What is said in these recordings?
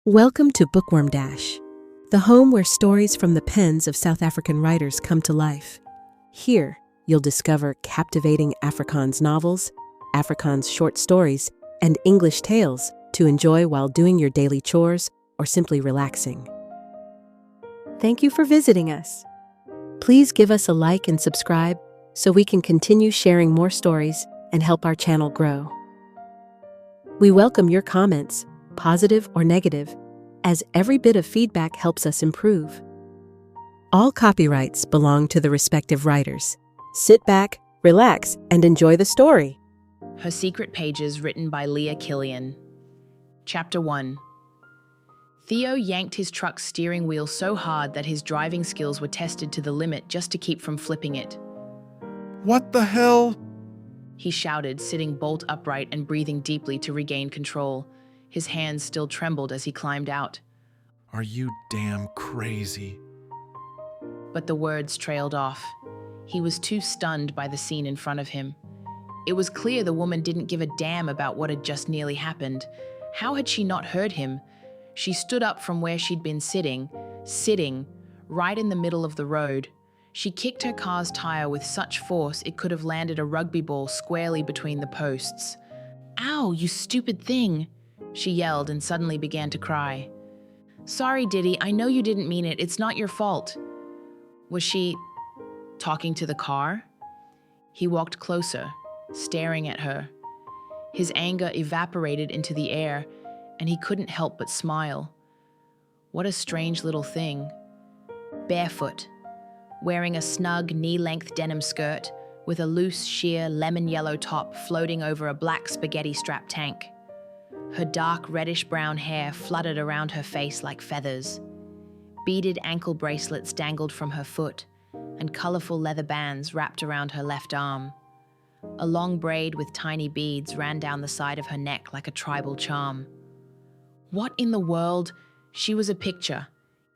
Welcome to Bookworm Dash, the home where stories from the pens of South African writers come to life. Here, you'll discover captivating Afrikaans novels, Afrikaans short stories, and English tales to enjoy while doing your daily chores or simply relaxing. Thank you for visiting us. Please give us a like and subscribe so we can continue sharing more stories and help our channel grow. We welcome your comments, positive or negative, as every bit of feedback helps us improve. All copyrights belong to the respective writers. Sit back, relax, and enjoy the story. Her Secret Pages, written by Leah Killian. Chapter 1. Theo yanked his truck's steering wheel so hard that his driving skills were tested to the limit just to keep from flipping it. What the hell? He shouted, sitting bolt upright and breathing deeply to regain control. His hands still trembled as he climbed out. Are you damn crazy? But the words trailed off. He was too stunned by the scene in front of him. It was clear the woman didn't give a damn about what had just nearly happened. How had she not heard him? She stood up from where she'd been sitting, right in the middle of the road. She kicked her car's tire with such force it could have landed a rugby ball squarely between the posts. "Ow, you stupid thing!" she yelled and suddenly began to cry. "Sorry, Diddy, I know you didn't mean it. It's not your fault." Was she talking to the car? He walked closer, staring at her. His anger evaporated into the air, and he couldn't help but smile. What a strange little thing. Barefoot, wearing a snug knee-length denim skirt with a loose, sheer lemon-yellow top floating over a black spaghetti-strap tank. Her dark reddish-brown hair fluttered around her face like feathers. Beaded ankle bracelets dangled from her foot, and colorful leather bands wrapped around her left arm. A long braid with tiny beads ran down the side of her neck like a tribal charm. What in the world? She was a picture.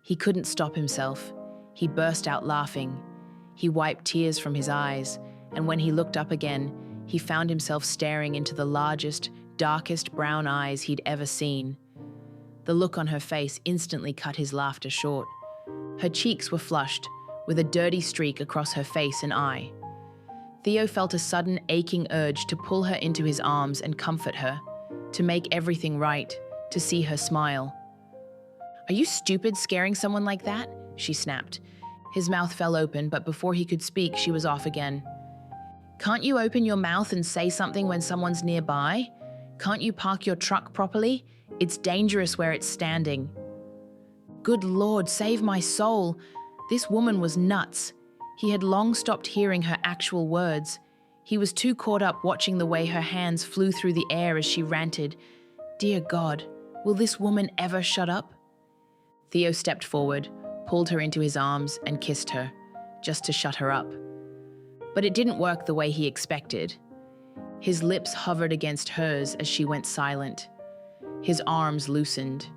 He couldn't stop himself. He burst out laughing. He wiped tears from his eyes, and when he looked up again, he found himself staring into the largest, darkest brown eyes he'd ever seen. The look on her face instantly cut his laughter short. Her cheeks were flushed, with a dirty streak across her face and eye. Theo felt a sudden aching urge to pull her into his arms and comfort her, to make everything right, to see her smile. "Are you stupid scaring someone like that?" she snapped. His mouth fell open, but before he could speak, she was off again. "Can't you open your mouth and say something when someone's nearby? Can't you park your truck properly? It's dangerous where it's standing." Good Lord, save my soul. This woman was nuts. He had long stopped hearing her actual words. He was too caught up watching the way her hands flew through the air as she ranted. Dear God, will this woman ever shut up? Theo stepped forward, pulled her into his arms, and kissed her, just to shut her up. But it didn't work the way he expected. His lips hovered against hers as she went silent. His arms loosened.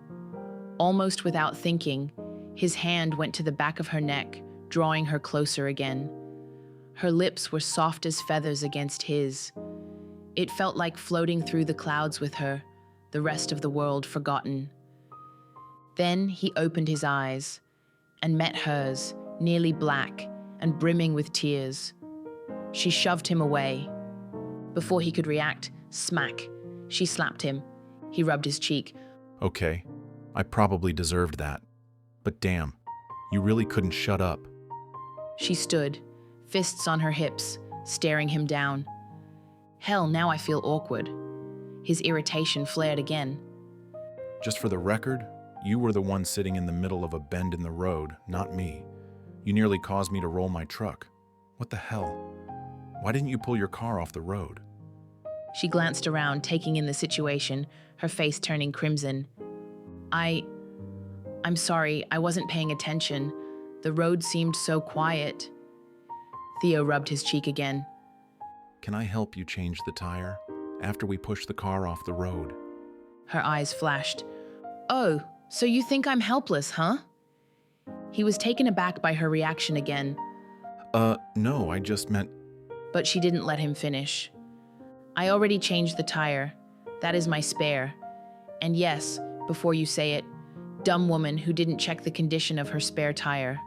Almost without thinking, his hand went to the back of her neck, drawing her closer again. Her lips were soft as feathers against his. It felt like floating through the clouds with her, the rest of the world forgotten. Then he opened his eyes and met hers, nearly black and brimming with tears. She shoved him away. Before he could react, smack, she slapped him. He rubbed his cheek. Okay, I probably deserved that. But damn, you really couldn't shut up. She stood, fists on her hips, staring him down. Hell, now I feel awkward. His irritation flared again. Just for the record, you were the one sitting in the middle of a bend in the road, not me. You nearly caused me to roll my truck. What the hell? Why didn't you pull your car off the road? She glanced around, taking in the situation, her face turning crimson. I'm sorry, I wasn't paying attention. The road seemed so quiet. Theo rubbed his cheek again. Can I help you change the tire after we push the car off the road? Her eyes flashed. Oh, so you think I'm helpless, huh? He was taken aback by her reaction again. No, I just meant... But she didn't let him finish. I already changed the tire. That is my spare. And yes, before you say it, Dumb woman who didn't check the condition of her spare tire.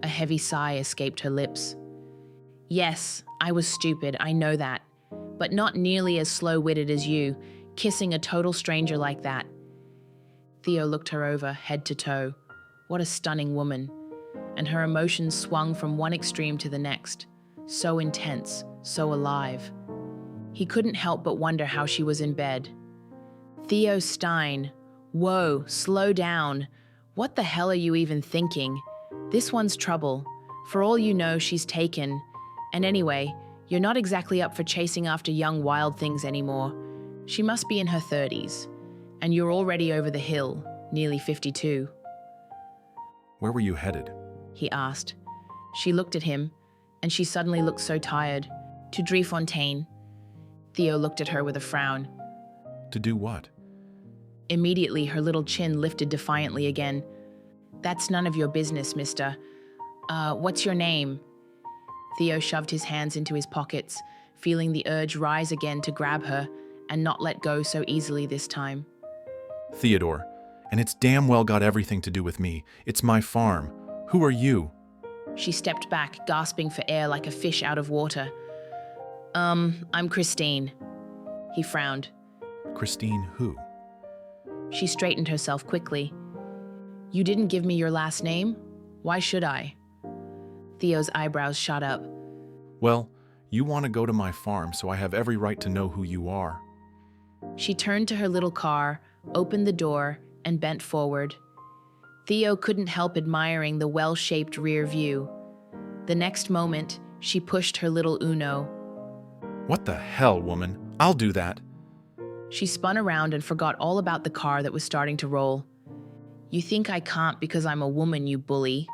A heavy sigh escaped her lips. Yes, I was stupid, I know that. But not nearly as slow-witted as you, kissing a total stranger like that. Theo looked her over, head to toe. What a stunning woman. And her emotions swung from one extreme to the next. So intense, so alive. He couldn't help but wonder how she was in bed. Theo Stein. Whoa, slow down. What the hell are you even thinking? This one's trouble. For all you know, she's taken. And anyway, you're not exactly up for chasing after young wild things anymore. She must be in her 30s. And you're already over the hill, nearly 52. Where were you headed? He asked. She looked at him, and she suddenly looked so tired. To Driefontein. Theo looked at her with a frown. To do what? Immediately, her little chin lifted defiantly again. That's none of your business, mister. What's your name? Theo shoved his hands into his pockets, feeling the urge rise again to grab her and not let go so easily this time. Theodore. And it's damn well got everything to do with me. It's my farm. Who are you? She stepped back, gasping for air like a fish out of water. I'm Christine. He frowned. Christine who? She straightened herself quickly. You didn't give me your last name? Why should I? Theo's eyebrows shot up. Well, you want to go to my farm, so I have every right to know who you are. She turned to her little car, opened the door, and bent forward. Theo couldn't help admiring the well-shaped rear view. The next moment, she pushed her little Uno. What the hell, woman? I'll do that. She spun around and forgot all about the car that was starting to roll. You think I can't because I'm a woman, you bully.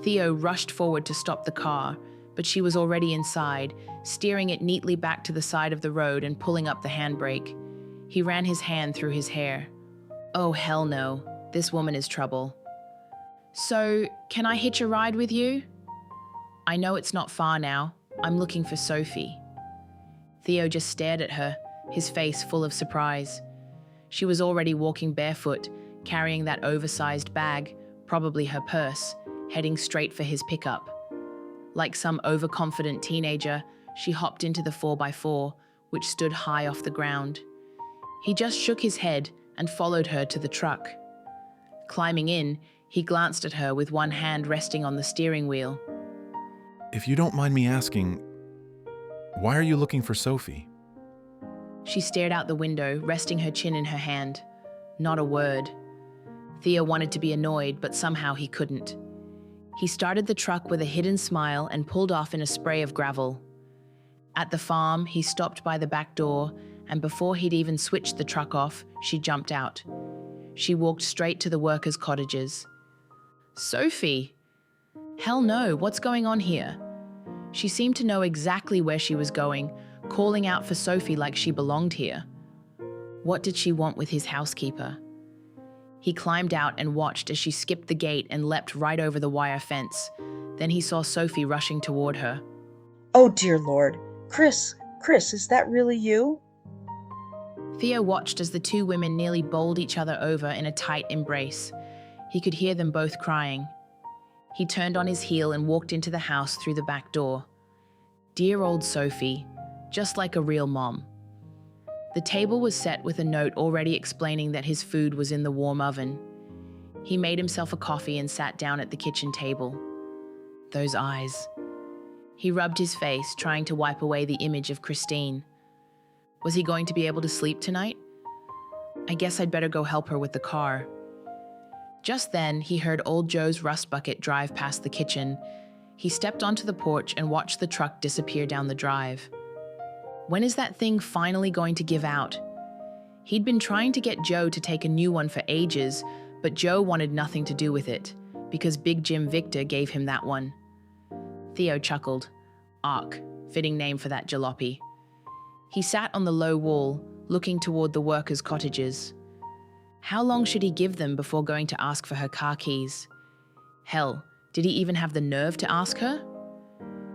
Theo rushed forward to stop the car, but she was already inside, steering it neatly back to the side of the road and pulling up the handbrake. He ran his hand through his hair. Oh, hell no. This woman is trouble. So, can I hitch a ride with you? I know it's not far now. I'm looking for Sophie. Theo just stared at her, his face full of surprise. She was already walking barefoot, carrying that oversized bag, probably her purse, heading straight for his pickup. Like some overconfident teenager, she hopped into the 4x4, which stood high off the ground. He just shook his head and followed her to the truck. Climbing in, he glanced at her with one hand resting on the steering wheel. If you don't mind me asking, why are you looking for Sophie? She stared out the window, resting her chin in her hand. Not a word. Theo wanted to be annoyed, but somehow he couldn't. He started the truck with a hidden smile and pulled off in a spray of gravel. At the farm, he stopped by the back door, and before he'd even switched the truck off, she jumped out. She walked straight to the workers' cottages. Sophie! Hell no, what's going on here? She seemed to know exactly where she was going, calling out for Sophie like she belonged here. What did she want with his housekeeper? He climbed out and watched as she skipped the gate and leapt right over the wire fence. Then he saw Sophie rushing toward her. Oh, dear Lord. Chris, is that really you? Theo watched as the two women nearly bowled each other over in a tight embrace. He could hear them both crying. He turned on his heel and walked into the house through the back door. Dear old Sophie, just like a real mom. The table was set with a note already explaining that his food was in the warm oven. He made himself a coffee and sat down at the kitchen table. Those eyes. He rubbed his face, trying to wipe away the image of Christine. Was he going to be able to sleep tonight? I guess I'd better go help her with the car. Just then, he heard old Joe's rust bucket drive past the kitchen. He stepped onto the porch and watched the truck disappear down the drive. When is that thing finally going to give out? He'd been trying to get Joe to take a new one for ages, but Joe wanted nothing to do with it, because Big Jim Victor gave him that one. Theo chuckled. Ark, fitting name for that jalopy. He sat on the low wall, looking toward the workers' cottages. How long should he give them before going to ask for her car keys? Hell, did he even have the nerve to ask her?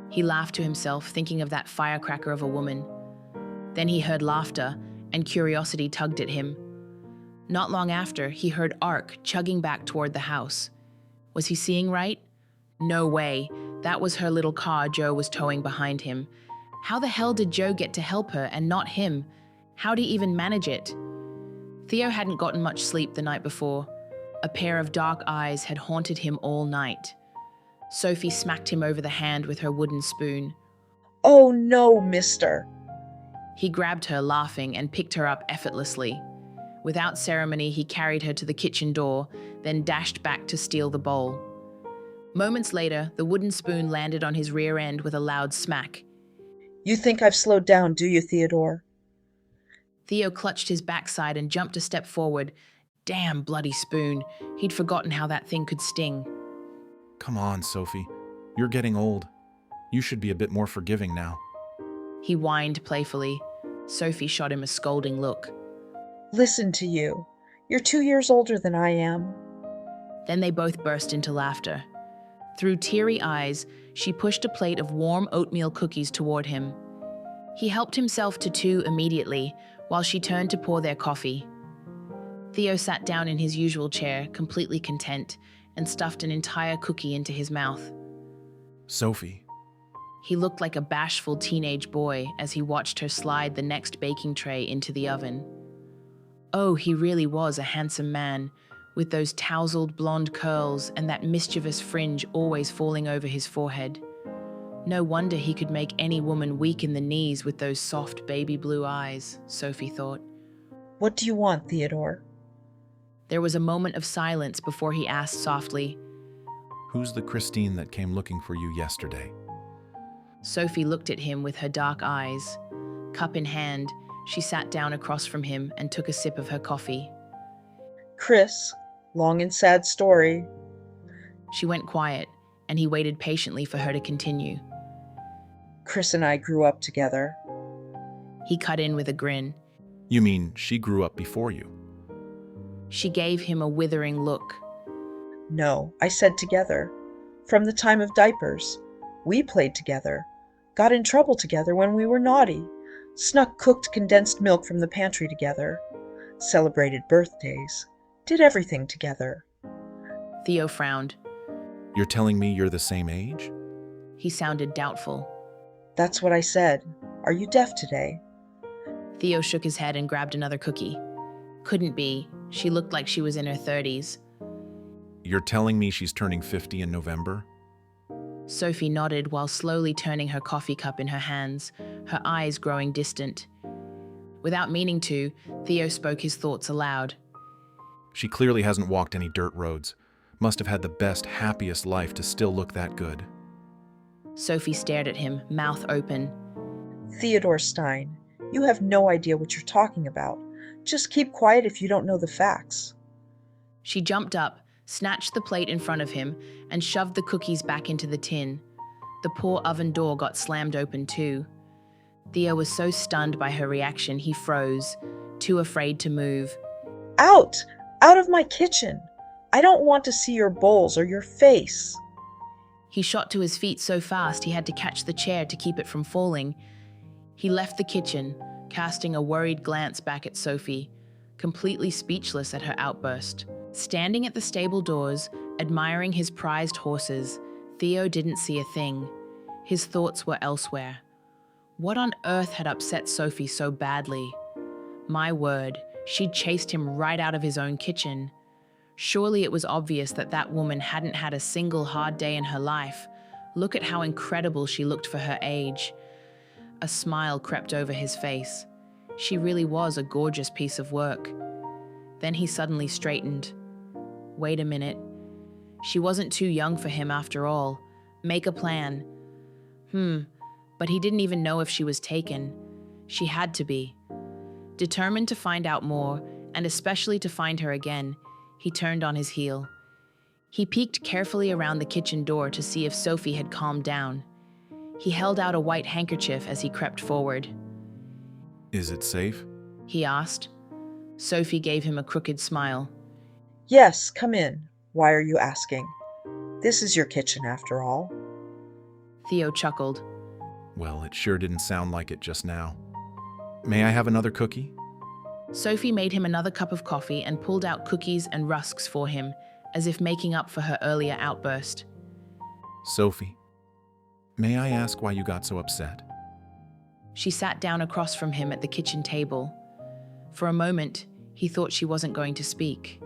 He laughed to himself, thinking of that firecracker of a woman. Then he heard laughter, and curiosity tugged at him. Not long after, he heard Ark chugging back toward the house. Was he seeing right? No way. That was her little car Joe was towing behind him. How the hell did Joe get to help her and not him? How'd he even manage it? Theo hadn't gotten much sleep the night before. A pair of dark eyes had haunted him all night. Sophie smacked him over the hand with her wooden spoon. Oh no, mister. He grabbed her, laughing, and picked her up effortlessly. Without ceremony, he carried her to the kitchen door, then dashed back to steal the bowl. Moments later, the wooden spoon landed on his rear end with a loud smack. You think I've slowed down, do you, Theodore? Theo clutched his backside and jumped a step forward. Damn bloody spoon. He'd forgotten how that thing could sting. Come on, Sophie. You're getting old. You should be a bit more forgiving now. He whined playfully. Sophie shot him a scolding look. Listen to you. You're 2 years older than I am. Then they both burst into laughter. Through teary eyes, she pushed a plate of warm oatmeal cookies toward him. He helped himself to 2 immediately, while she turned to pour their coffee. Theo sat down in his usual chair, completely content, and stuffed an entire cookie into his mouth. Sophie. He looked like a bashful teenage boy as he watched her slide the next baking tray into the oven. Oh, he really was a handsome man, with those tousled blonde curls and that mischievous fringe always falling over his forehead. No wonder he could make any woman weak in the knees with those soft baby blue eyes, Sophie thought. What do you want, Theodore? There was a moment of silence before he asked softly, Who's the Christine that came looking for you yesterday? Sophie looked at him with her dark eyes. Cup in hand, she sat down across from him and took a sip of her coffee. Chris, long and sad story. She went quiet, and he waited patiently for her to continue. Chris and I grew up together. He cut in with a grin. You mean she grew up before you? She gave him a withering look. No, I said together. From the time of diapers. We played together. Got in trouble together when we were naughty. Snuck cooked condensed milk from the pantry together. Celebrated birthdays. Did everything together. Theo frowned. You're telling me you're the same age? He sounded doubtful. That's what I said. Are you deaf today? Theo shook his head and grabbed another cookie. Couldn't be. She looked like she was in her 30s. You're telling me she's turning 50 in November? Sophie nodded while slowly turning her coffee cup in her hands, her eyes growing distant. Without meaning to, Theo spoke his thoughts aloud. She clearly hasn't walked any dirt roads. Must have had the best, happiest life to still look that good. Sophie stared at him, mouth open. Theodore Stein, you have no idea what you're talking about. Just keep quiet if you don't know the facts. She jumped up, snatched the plate in front of him, and shoved the cookies back into the tin. The poor oven door got slammed open too. Theo was so stunned by her reaction he froze, too afraid to move. Out! Out of my kitchen! I don't want to see your bowls or your face. He shot to his feet so fast he had to catch the chair to keep it from falling. He left the kitchen, casting a worried glance back at Sophie, completely speechless at her outburst. Standing at the stable doors, admiring his prized horses, Theo didn't see a thing. His thoughts were elsewhere. What on earth had upset Sophie so badly? My word, she'd chased him right out of his own kitchen. Surely it was obvious that that woman hadn't had a single hard day in her life. Look at how incredible she looked for her age. A smile crept over his face. She really was a gorgeous piece of work. Then he suddenly straightened. Wait a minute. She wasn't too young for him after all. Make a plan. But he didn't even know if she was taken. She had to be. Determined to find out more, and especially to find her again, he turned on his heel. He peeked carefully around the kitchen door to see if Sophie had calmed down. He held out a white handkerchief as he crept forward. Is it safe? He asked. Sophie gave him a crooked smile. Yes, come in. Why are you asking? This is your kitchen, after all. Theo chuckled. Well, it sure didn't sound like it just now. May I have another cookie? Sophie made him another cup of coffee and pulled out cookies and rusks for him, as if making up for her earlier outburst. Sophie, may I ask why you got so upset? She sat down across from him at the kitchen table. For a moment, he thought she wasn't going to speak.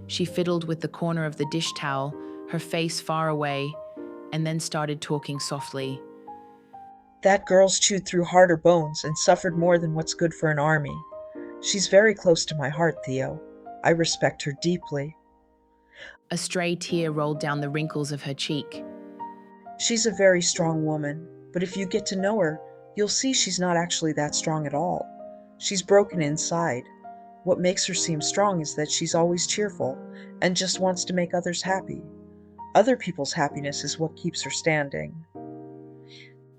She fiddled with the corner of the dish towel, her face far away, and then started talking softly. That girl's chewed through harder bones and suffered more than what's good for an army. She's very close to my heart, Theo. I respect her deeply. A stray tear rolled down the wrinkles of her cheek. She's a very strong woman, but if you get to know her, you'll see she's not actually that strong at all. She's broken inside. What makes her seem strong is that she's always cheerful and just wants to make others happy. Other people's happiness is what keeps her standing.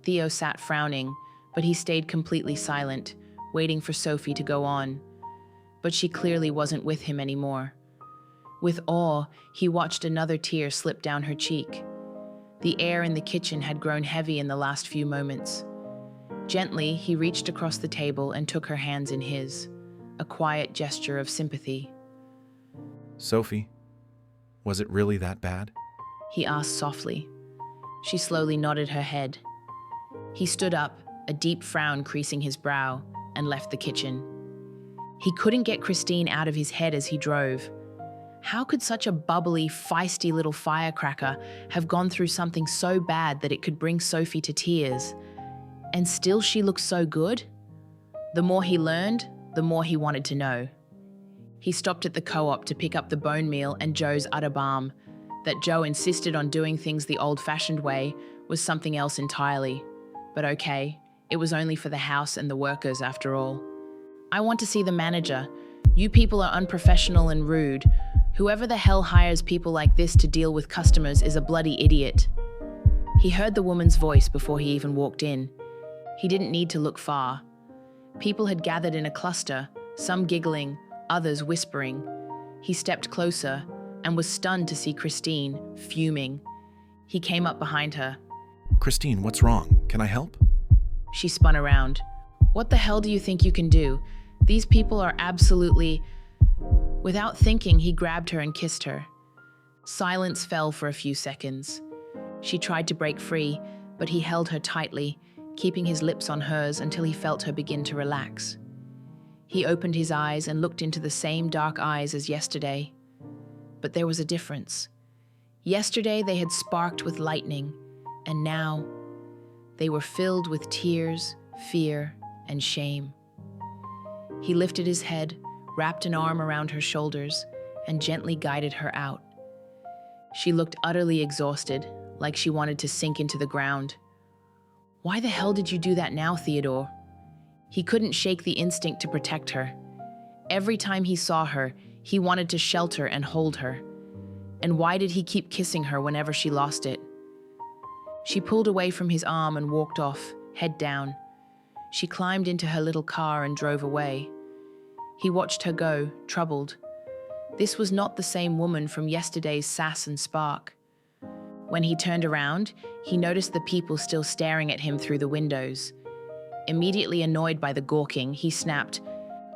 Theo sat frowning, but he stayed completely silent, waiting for Sophie to go on. But she clearly wasn't with him anymore. With awe, he watched another tear slip down her cheek. The air in the kitchen had grown heavy in the last few moments. Gently, he reached across the table and took her hands in his, a quiet gesture of sympathy. Sophie, was it really that bad? He asked softly. She slowly nodded her head. He stood up, a deep frown creasing his brow, and left the kitchen. He couldn't get Christine out of his head as he drove. How could such a bubbly, feisty little firecracker have gone through something so bad that it could bring Sophie to tears? And still she looked so good? The more he learned, the more he wanted to know. He stopped at the co-op to pick up the bone meal and Joe's udder balm. That Joe insisted on doing things the old-fashioned way was something else entirely. But okay, it was only for the house and the workers after all. I want to see the manager. You people are unprofessional and rude. Whoever the hell hires people like this to deal with customers is a bloody idiot. He heard the woman's voice before he even walked in. He didn't need to look far. People had gathered in a cluster, some giggling, others whispering. He stepped closer and was stunned to see Christine, fuming. He came up behind her. Christine, what's wrong? Can I help? She spun around. What the hell do you think you can do? These people are absolutely... Without thinking, he grabbed her and kissed her. Silence fell for a few seconds. She tried to break free, but he held her tightly, keeping his lips on hers until he felt her begin to relax. He opened his eyes and looked into the same dark eyes as yesterday. But there was a difference. Yesterday they had sparked with lightning, and now they were filled with tears, fear, and shame. He lifted his head, wrapped an arm around her shoulders, and gently guided her out. She looked utterly exhausted, like she wanted to sink into the ground. Why the hell did you do that now, Theodore? He couldn't shake the instinct to protect her. Every time he saw her, he wanted to shelter and hold her. And why did he keep kissing her whenever she lost it? She pulled away from his arm and walked off, head down. She climbed into her little car and drove away. He watched her go, troubled. This was not the same woman from yesterday's sass and spark. When he turned around, he noticed the people still staring at him through the windows. Immediately annoyed by the gawking, he snapped,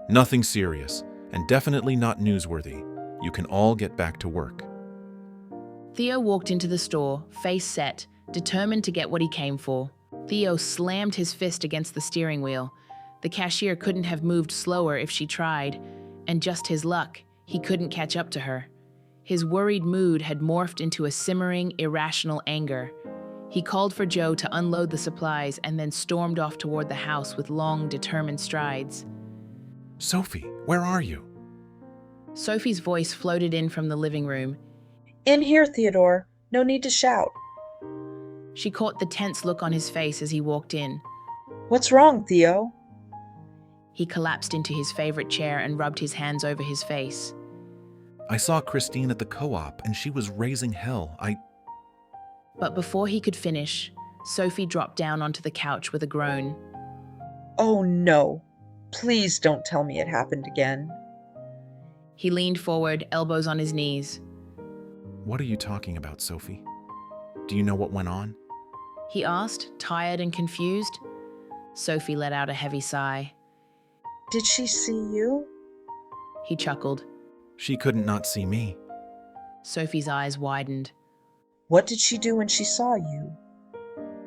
Nothing serious, and definitely not newsworthy. You can all get back to work. Theo walked into the store, face set, determined to get what he came for. Theo slammed his fist against the steering wheel. The cashier couldn't have moved slower if she tried, and just his luck, he couldn't catch up to her. His worried mood had morphed into a simmering, irrational anger. He called for Joe to unload the supplies and then stormed off toward the house with long, determined strides. Sophie, where are you? Sophie's voice floated in from the living room. In here, Theodore. No need to shout. She caught the tense look on his face as he walked in. What's wrong, Theo? He collapsed into his favorite chair and rubbed his hands over his face. I saw Christine at the co-op, and she was raising hell. But before he could finish, Sophie dropped down onto the couch with a groan. Oh no. Please don't tell me it happened again. He leaned forward, elbows on his knees. What are you talking about, Sophie? Do you know what went on? He asked, tired and confused. Sophie let out a heavy sigh. Did she see you? He chuckled. She couldn't not see me. Sophie's eyes widened. What did she do when she saw you?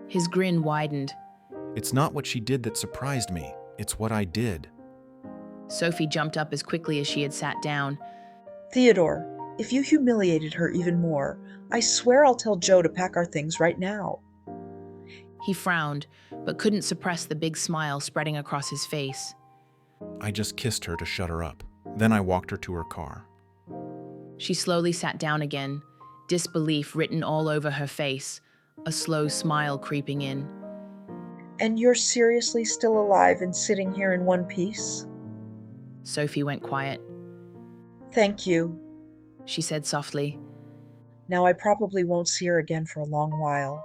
His grin widened. It's not what she did that surprised me. It's what I did. Sophie jumped up as quickly as she had sat down. Theodore, if you humiliated her even more, I swear I'll tell Joe to pack our things right now. He frowned, but couldn't suppress the big smile spreading across his face. I just kissed her to shut her up. Then I walked her to her car. She slowly sat down again, disbelief written all over her face, a slow smile creeping in. And you're seriously still alive and sitting here in one piece? Sophie went quiet. Thank you, She said softly. Now I probably won't see her again for a long while.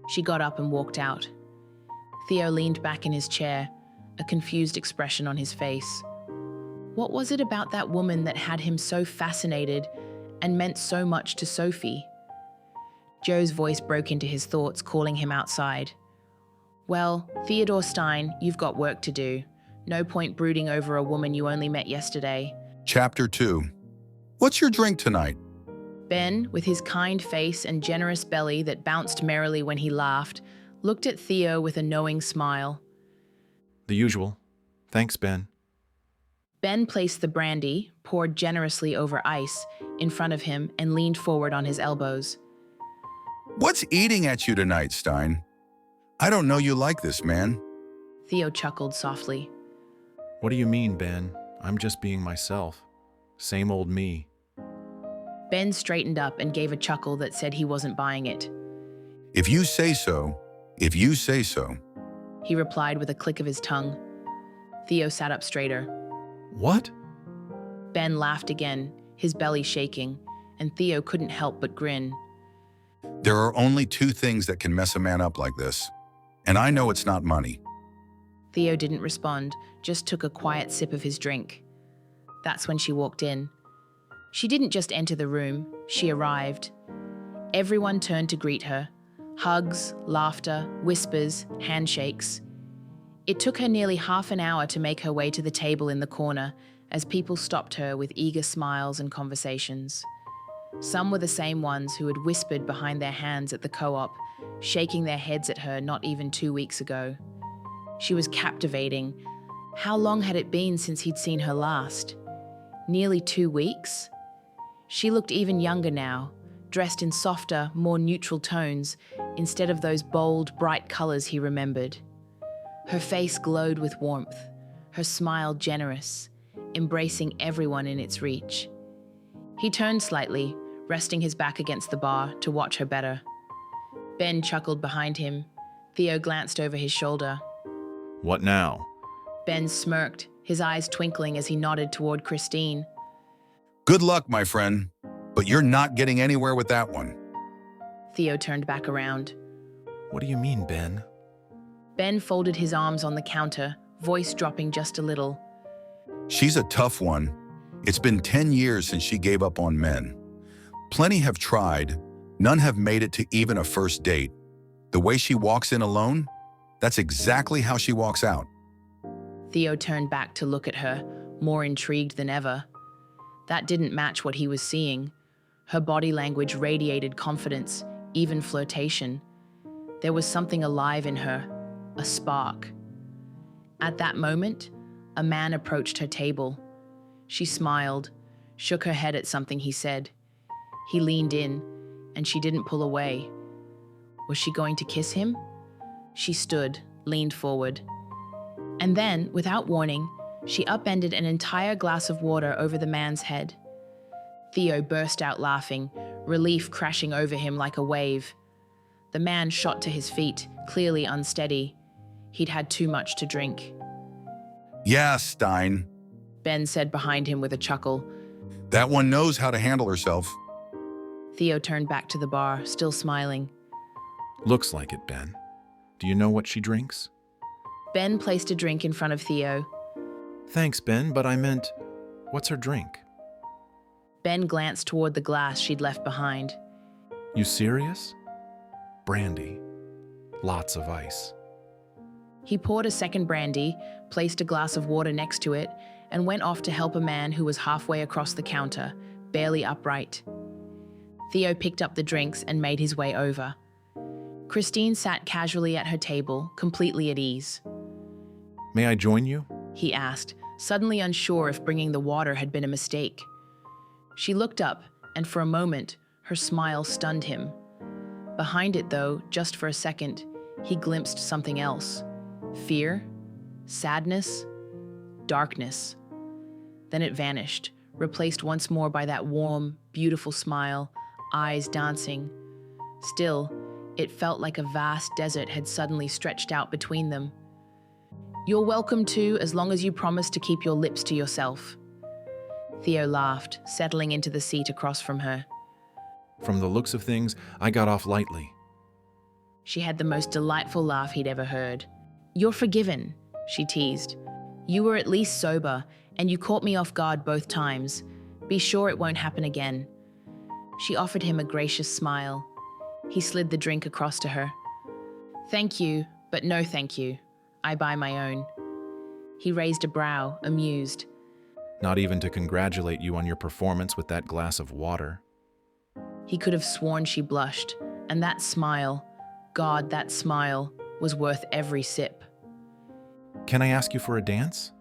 She got up and walked out. Theo leaned back in his chair, a confused expression on his face. What was it about that woman that had him so fascinated and meant so much to Sophie? Joe's voice broke into his thoughts, calling him outside. Well, Theodore Stein, you've got work to do. No point brooding over a woman you only met yesterday. Chapter 2. What's your drink tonight? Ben, with his kind face and generous belly that bounced merrily when he laughed, looked at Theo with a knowing smile. The usual. Thanks, Ben. Ben placed the brandy, poured generously over ice, in front of him and leaned forward on his elbows. What's eating at you tonight, Stein? I don't know you like this, man. Theo chuckled softly. What do you mean, Ben? I'm just being myself. Same old me. Ben straightened up and gave a chuckle that said he wasn't buying it. If you say so, if you say so. He replied with a click of his tongue. Theo sat up straighter. What? Ben laughed again, his belly shaking, and Theo couldn't help but grin. There are only two things that can mess a man up like this. And I know it's not money. Theo didn't respond, just took a quiet sip of his drink. That's when she walked in. She didn't just enter the room, she arrived. Everyone turned to greet her. Hugs, laughter, whispers, handshakes. It took her nearly half an hour to make her way to the table in the corner as people stopped her with eager smiles and conversations. Some were the same ones who had whispered behind their hands at the co-op, shaking their heads at her not even 2 weeks ago. She was captivating. How long had it been since he'd seen her last? Nearly 2 weeks? She looked even younger now, dressed in softer, more neutral tones instead of those bold, bright colors he remembered. Her face glowed with warmth, her smile generous, embracing everyone in its reach. He turned slightly, resting his back against the bar to watch her better. Ben chuckled behind him. Theo glanced over his shoulder. What now? Ben smirked, his eyes twinkling as he nodded toward Christine. Good luck, my friend. But you're not getting anywhere with that one. Theo turned back around. What do you mean, Ben? Ben folded his arms on the counter, voice dropping just a little. She's a tough one. It's been 10 years since she gave up on men. Plenty have tried. None have made it to even a first date. The way she walks in alone, that's exactly how she walks out. Theo turned back to look at her, more intrigued than ever. That didn't match what he was seeing. Her body language radiated confidence, even flirtation. There was something alive in her, a spark. At that moment, a man approached her table. She smiled, shook her head at something he said. He leaned in, and she didn't pull away. Was she going to kiss him? She stood, leaned forward. And then, without warning, she upended an entire glass of water over the man's head. Theo burst out laughing, relief crashing over him like a wave. The man shot to his feet, clearly unsteady. He'd had too much to drink. Yeah, Stein. Ben said behind him with a chuckle. That one knows how to handle herself. Theo turned back to the bar, still smiling. Looks like it, Ben. Do you know what she drinks? Ben placed a drink in front of Theo. Thanks, Ben, but I meant, what's her drink? Ben glanced toward the glass she'd left behind. You serious? Brandy. Lots of ice. He poured a second brandy, placed a glass of water next to it, and went off to help a man who was halfway across the counter, barely upright. Theo picked up the drinks and made his way over. Christine sat casually at her table, completely at ease. May I join you? He asked, suddenly unsure if bringing the water had been a mistake. She looked up, and for a moment, her smile stunned him. Behind it, though, just for a second, he glimpsed something else. Fear, sadness, darkness. Then it vanished, replaced once more by that warm, beautiful smile, eyes dancing. Still, it felt like a vast desert had suddenly stretched out between them. You're welcome to, as long as you promise to keep your lips to yourself. Theo laughed, settling into the seat across from her. From the looks of things, I got off lightly. She had the most delightful laugh he'd ever heard. You're forgiven, she teased. You were at least sober, and you caught me off guard both times. Be sure it won't happen again. She offered him a gracious smile. He slid the drink across to her. Thank you, but no thank you. I buy my own. He raised a brow, amused. Not even to congratulate you on your performance with that glass of water. He could have sworn she blushed, and that smile, God, that smile, was worth every sip. Can I ask you for a dance?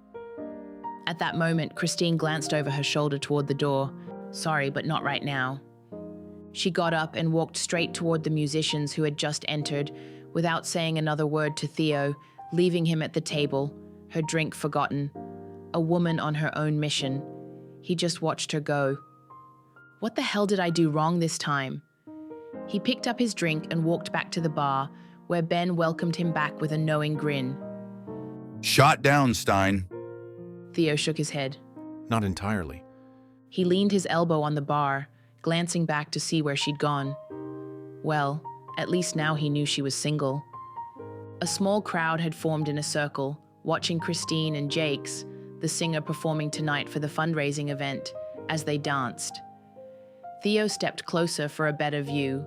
At that moment, Christine glanced over her shoulder toward the door. Sorry, but not right now. She got up and walked straight toward the musicians who had just entered, without saying another word to Theo, leaving him at the table, her drink forgotten. A woman on her own mission. He just watched her go. What the hell did I do wrong this time? He picked up his drink and walked back to the bar, where Ben welcomed him back with a knowing grin. Shot down, Stein. Theo shook his head. Not entirely. He leaned his elbow on the bar, glancing back to see where she'd gone. Well, at least now he knew she was single. A small crowd had formed in a circle, watching Christine and Jakes, the singer performing tonight for the fundraising event, as they danced. Theo stepped closer for a better view.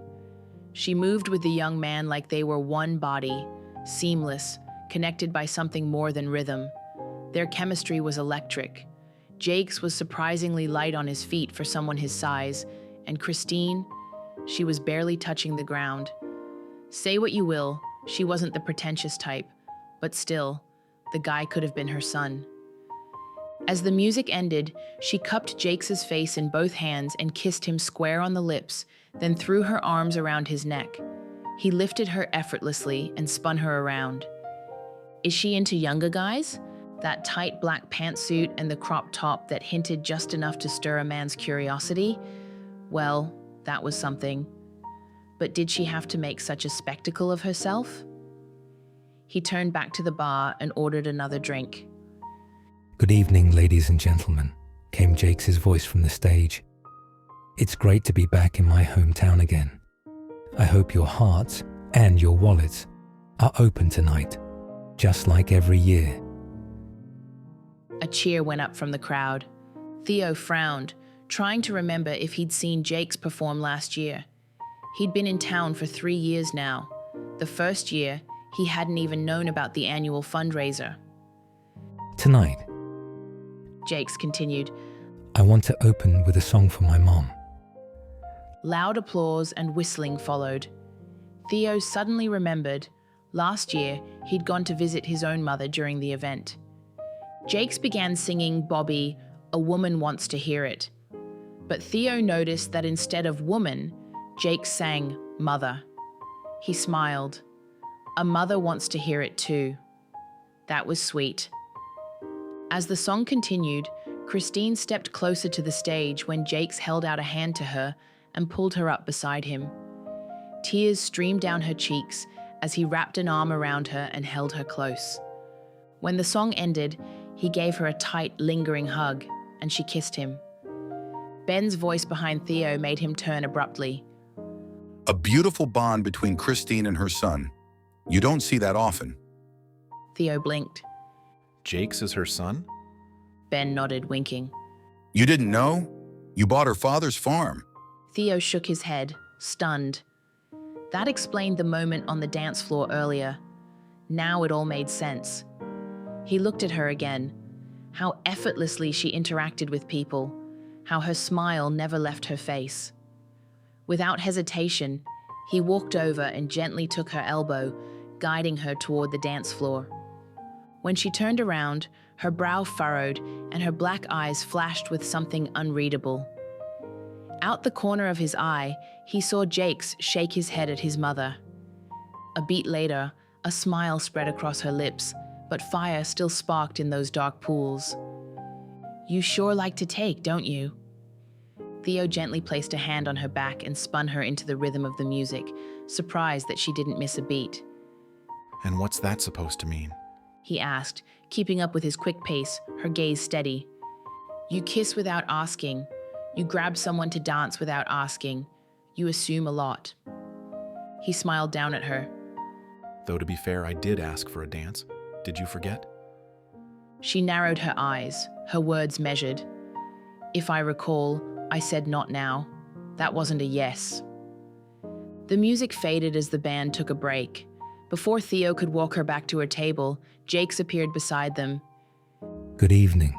She moved with the young man like they were one body, seamless, connected by something more than rhythm. Their chemistry was electric. Jakes was surprisingly light on his feet for someone his size, and Christine, she was barely touching the ground. Say what you will, she wasn't the pretentious type, but still, the guy could have been her son. As the music ended, she cupped Jakes' face in both hands and kissed him square on the lips, then threw her arms around his neck. He lifted her effortlessly and spun her around. Is she into younger guys? That tight black pantsuit and the crop top that hinted just enough to stir a man's curiosity? Well, that was something. But did she have to make such a spectacle of herself? He turned back to the bar and ordered another drink. Good evening, ladies and gentlemen, came Jakes' voice from the stage. It's great to be back in my hometown again. I hope your hearts and your wallets are open tonight, just like every year. A cheer went up from the crowd. Theo frowned, trying to remember if he'd seen Jakes perform last year. He'd been in town for 3 years now. The first year, he hadn't even known about the annual fundraiser. Tonight, Jakes continued. I want to open with a song for my mom. Loud applause and whistling followed. Theo suddenly remembered, last year he'd gone to visit his own mother during the event. Jakes began singing Bobby, A Woman Wants to Hear It. But Theo noticed that instead of woman, Jakes sang mother. He smiled. A mother wants to hear it too. That was sweet. As the song continued, Christine stepped closer to the stage when Jakes held out a hand to her and pulled her up beside him. Tears streamed down her cheeks as he wrapped an arm around her and held her close. When the song ended, he gave her a tight, lingering hug, and she kissed him. Ben's voice behind Theo made him turn abruptly. A beautiful bond between Christine and her son. You don't see that often. Theo blinked. Jakes is her son? Ben nodded, winking. You didn't know? You bought her father's farm. Theo shook his head, stunned. That explained the moment on the dance floor earlier. Now it all made sense. He looked at her again. how effortlessly she interacted with people, how her smile never left her face. Without hesitation, he walked over and gently took her elbow, guiding her toward the dance floor. When she turned around, her brow furrowed and her black eyes flashed with something unreadable. Out the corner of his eye, he saw Jakes shake his head at his mother. A beat later, a smile spread across her lips, but fire still sparked in those dark pools. "You sure like to take, don't you?" Theo gently placed a hand on her back and spun her into the rhythm of the music, surprised that she didn't miss a beat. And what's that supposed to mean? He asked, keeping up with his quick pace, her gaze steady. "You kiss without asking. You grab someone to dance without asking. You assume a lot." He smiled down at her. Though to be fair, I did ask for a dance. Did you forget? She narrowed her eyes, her words measured. "If I recall, I said not now. That wasn't a yes." The music faded as the band took a break. Before Theo could walk her back to her table, Jakes appeared beside them. Good evening.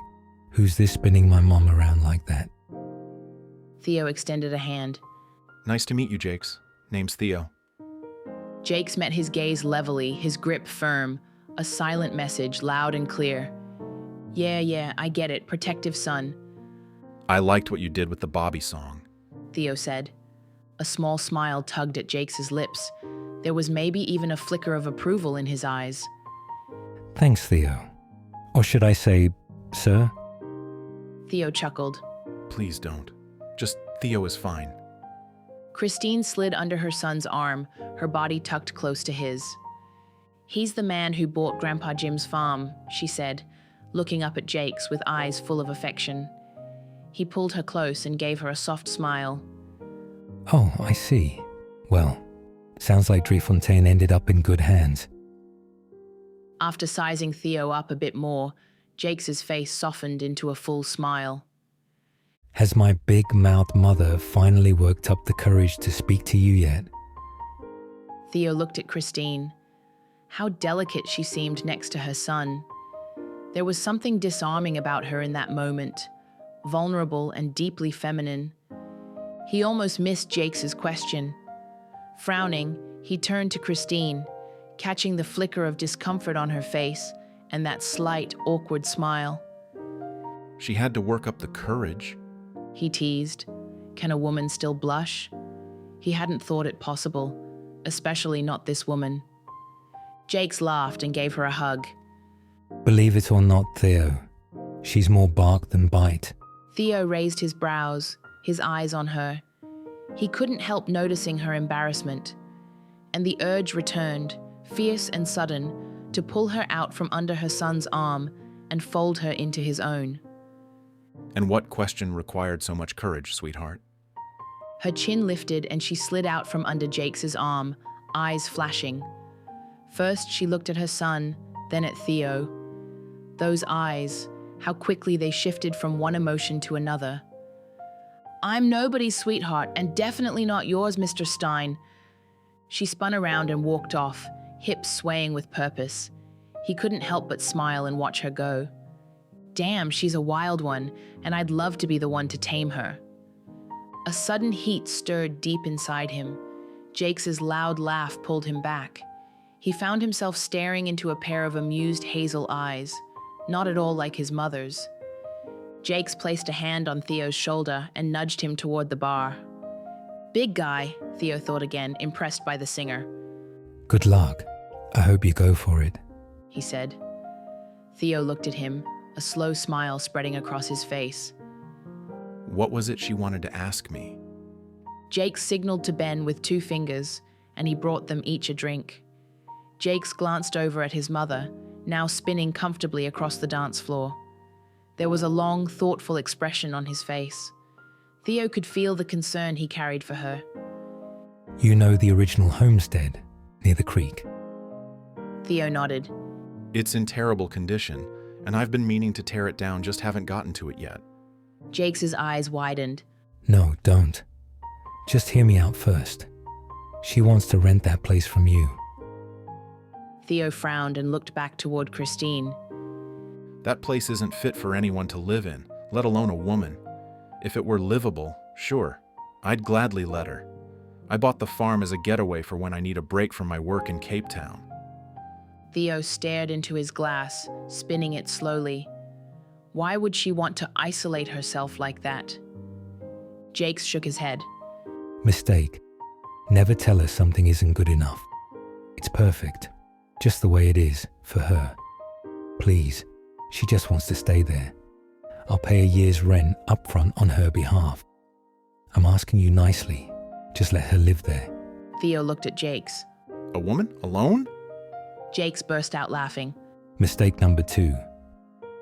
Who's this spinning my mom around like that? Theo extended a hand. Nice to meet you, Jakes. Name's Theo. Jakes met his gaze levelly, his grip firm, a silent message loud and clear. Yeah, I get it, protective son," I liked what you did with the Bobby song. Theo said. A small smile tugged at Jakes' lips. There was maybe even a flicker of approval in his eyes. Thanks, Theo. Or should I say, sir? Theo chuckled. Please don't. Just Theo is fine. Christine slid under her son's arm, her body tucked close to his. "He's the man who bought Grandpa Jim's farm," she said, looking up at Jakes with eyes full of affection. He pulled her close and gave her a soft smile. Oh, I see. Well, sounds like Driefontein ended up in good hands. After sizing Theo up a bit more, Jakes' face softened into a full smile. Has my big-mouthed mother finally worked up the courage to speak to you yet? Theo looked at Christine. How delicate she seemed next to her son. There was something disarming about her in that moment, vulnerable and deeply feminine. He almost missed Jakes' question. Frowning, he turned to Christine, catching the flicker of discomfort on her face and that slight, awkward smile. She had to work up the courage. He teased. Can a woman still blush? He hadn't thought it possible, especially not this woman. Jakes laughed and gave her a hug. Believe it or not, Theo, she's more bark than bite. Theo raised his brows, his eyes on her. He couldn't help noticing her embarrassment. And the urge returned, fierce and sudden, to pull her out from under her son's arm and fold her into his own. And what question required so much courage, sweetheart? Her chin lifted and she slid out from under Jakes' arm, eyes flashing. First she looked at her son, then at Theo. Those eyes, how quickly they shifted from one emotion to another. "I'm nobody's sweetheart, and definitely not yours, Mr. Stein." She spun around and walked off, hips swaying with purpose. He couldn't help but smile and watch her go. Damn, she's a wild one, and I'd love to be the one to tame her. A sudden heat stirred deep inside him. Jakes' loud laugh pulled him back. He found himself staring into a pair of amused hazel eyes, not at all like his mother's. Jakes placed a hand on Theo's shoulder and nudged him toward the bar. Big guy, Theo thought again, impressed by the singer. Good luck. I hope you go for it, he said. Theo looked at him, a slow smile spreading across his face. What was it she wanted to ask me? Jakes signaled to Ben with 2 fingers, and he brought them each a drink. Jakes glanced over at his mother, now spinning comfortably across the dance floor. There was a long, thoughtful expression on his face. Theo could feel the concern he carried for her. You know the original homestead near the creek? Theo nodded. It's in terrible condition, and I've been meaning to tear it down, just haven't gotten to it yet. Jakes' eyes widened. No, don't. Just hear me out first. She wants to rent that place from you. Theo frowned and looked back toward Christine. That place isn't fit for anyone to live in, let alone a woman. If it were livable, sure, I'd gladly let her. I bought the farm as a getaway for when I need a break from my work in Cape Town. Theo stared into his glass, spinning it slowly. Why would she want to isolate herself like that? Jakes shook his head. Mistake. Never tell her something isn't good enough. It's perfect, just the way it is, for her. Please, she just wants to stay there. I'll pay a year's rent upfront on her behalf. I'm asking you nicely, just let her live there. Theo looked at Jakes. A woman? Alone? Jakes burst out laughing. Mistake number 2.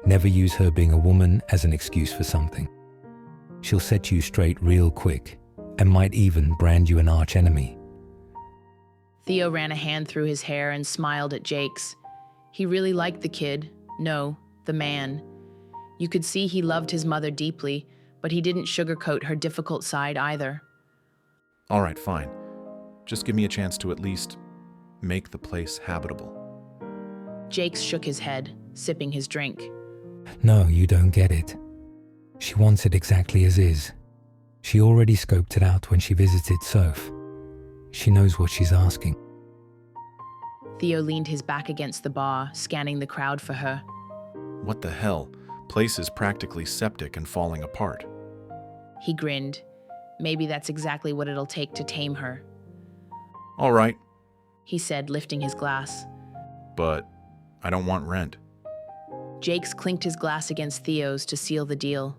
Never use her being a woman as an excuse for something. She'll set you straight real quick and might even brand you an arch enemy. Theo ran a hand through his hair and smiled at Jakes. He really liked the kid. No, the man. You could see he loved his mother deeply, but he didn't sugarcoat her difficult side either. All right, fine. Just give me a chance to at least make the place habitable. Jakes shook his head, sipping his drink. No, you don't get it. She wants it exactly as is. She already scoped it out when she visited Soph. She knows what she's asking. Theo leaned his back against the bar, scanning the crowd for her. What the hell? Place is practically septic and falling apart. He grinned. Maybe that's exactly what it'll take to tame her. All right, He said, lifting his glass. but I don't want rent. Jakes clinked his glass against Theo's to seal the deal.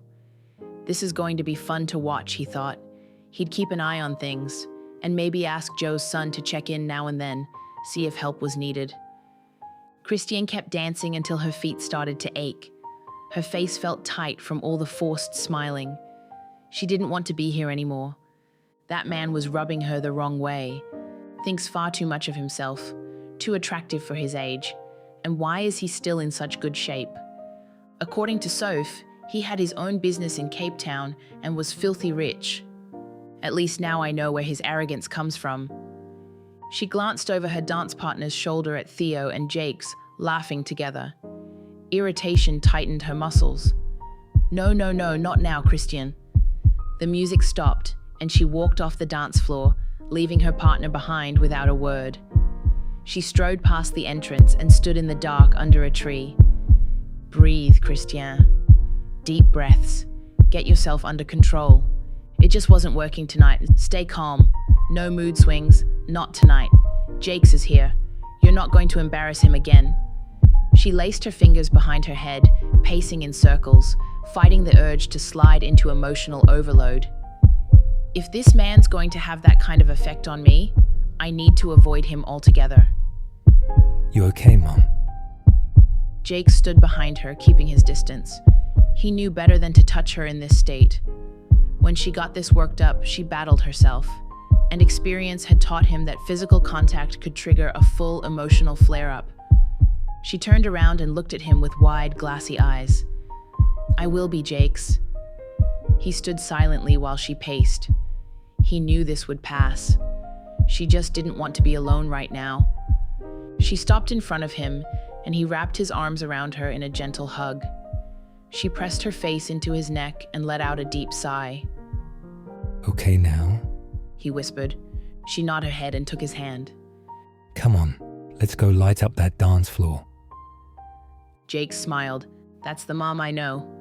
This is going to be fun to watch, he thought. He'd keep an eye on things, and maybe ask Joe's son to check in now and then, see if help was needed. Christiane kept dancing until her feet started to ache. Her face felt tight from all the forced smiling. She didn't want to be here anymore. That man was rubbing her the wrong way. Thinks far too much of himself, too attractive for his age. And why is he still in such good shape? According to Soph, he had his own business in Cape Town and was filthy rich. At least now I know where his arrogance comes from. She glanced over her dance partner's shoulder at Theo and Jakes, laughing together. Irritation tightened her muscles. No, not now, Christian. The music stopped, and she walked off the dance floor, leaving her partner behind without a word. She strode past the entrance and stood in the dark under a tree. Breathe, Christian. Deep breaths. Get yourself under control. It just wasn't working tonight. Stay calm. No mood swings. Not tonight. Jakes is here. You're not going to embarrass him again. She laced her fingers behind her head, pacing in circles, fighting the urge to slide into emotional overload. If this man's going to have that kind of effect on me, I need to avoid him altogether. You okay, Mom? Jake stood behind her, keeping his distance. He knew better than to touch her in this state. When she got this worked up, she battled herself, and experience had taught him that physical contact could trigger a full emotional flare-up. She turned around and looked at him with wide, glassy eyes. I will be, Jakes. He stood silently while she paced. He knew this would pass. She just didn't want to be alone right now. She stopped in front of him, and he wrapped his arms around her in a gentle hug. She pressed her face into his neck and let out a deep sigh. Okay now? He whispered. She nodded her head and took his hand. Come on, let's go light up that dance floor. Jake smiled. That's the mom I know.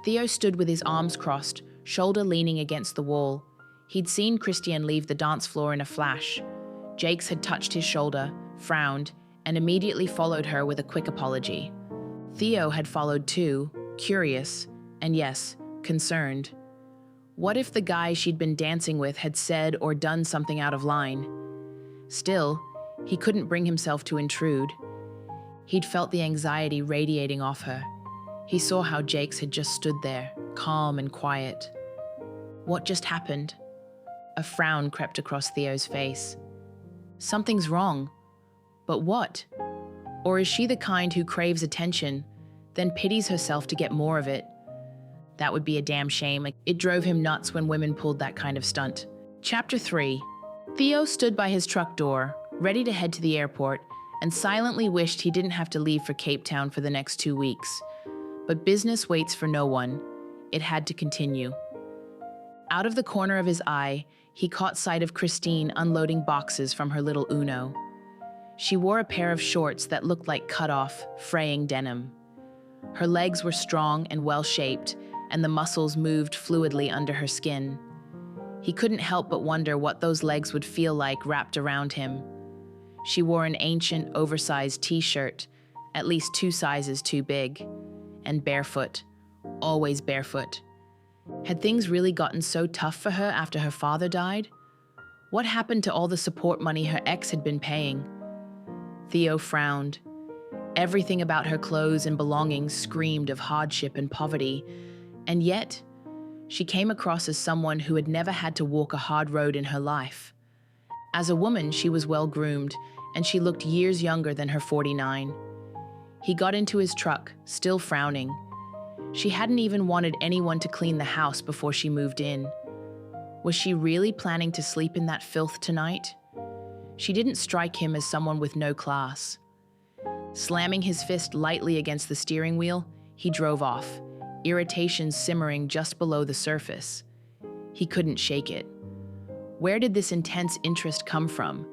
Theo stood with his arms crossed, shoulder leaning against the wall. He'd seen Christian leave the dance floor in a flash. Jakes had touched his shoulder, frowned, and immediately followed her with a quick apology. Theo had followed too, curious, and yes, concerned. What if the guy she'd been dancing with had said or done something out of line? Still, he couldn't bring himself to intrude. He'd felt the anxiety radiating off her. He saw how Jakes had just stood there, calm and quiet. What just happened? A frown crept across Theo's face. Something's wrong. But what? Or is she the kind who craves attention, then pities herself to get more of it? That would be a damn shame. It drove him nuts when women pulled that kind of stunt. Chapter 3. Theo stood by his truck door, ready to head to the airport, and silently wished he didn't have to leave for Cape Town for the next 2 weeks. But business waits for no one. It had to continue. Out of the corner of his eye, he caught sight of Christine unloading boxes from her little Uno. She wore a pair of shorts that looked like cut-off, fraying denim. Her legs were strong and well-shaped, and the muscles moved fluidly under her skin. He couldn't help but wonder what those legs would feel like wrapped around him. She wore an ancient, oversized t-shirt, at least 2 sizes too big, and barefoot, always barefoot. Had things really gotten so tough for her after her father died? What happened to all the support money her ex had been paying? Theo frowned. Everything about her clothes and belongings screamed of hardship and poverty, and yet, she came across as someone who had never had to walk a hard road in her life. As a woman, she was well-groomed, and she looked years younger than her 49. He got into his truck, still frowning. She hadn't even wanted anyone to clean the house before she moved in. Was she really planning to sleep in that filth tonight? She didn't strike him as someone with no class. Slamming his fist lightly against the steering wheel, he drove off, irritation simmering just below the surface. He couldn't shake it. Where did this intense interest come from?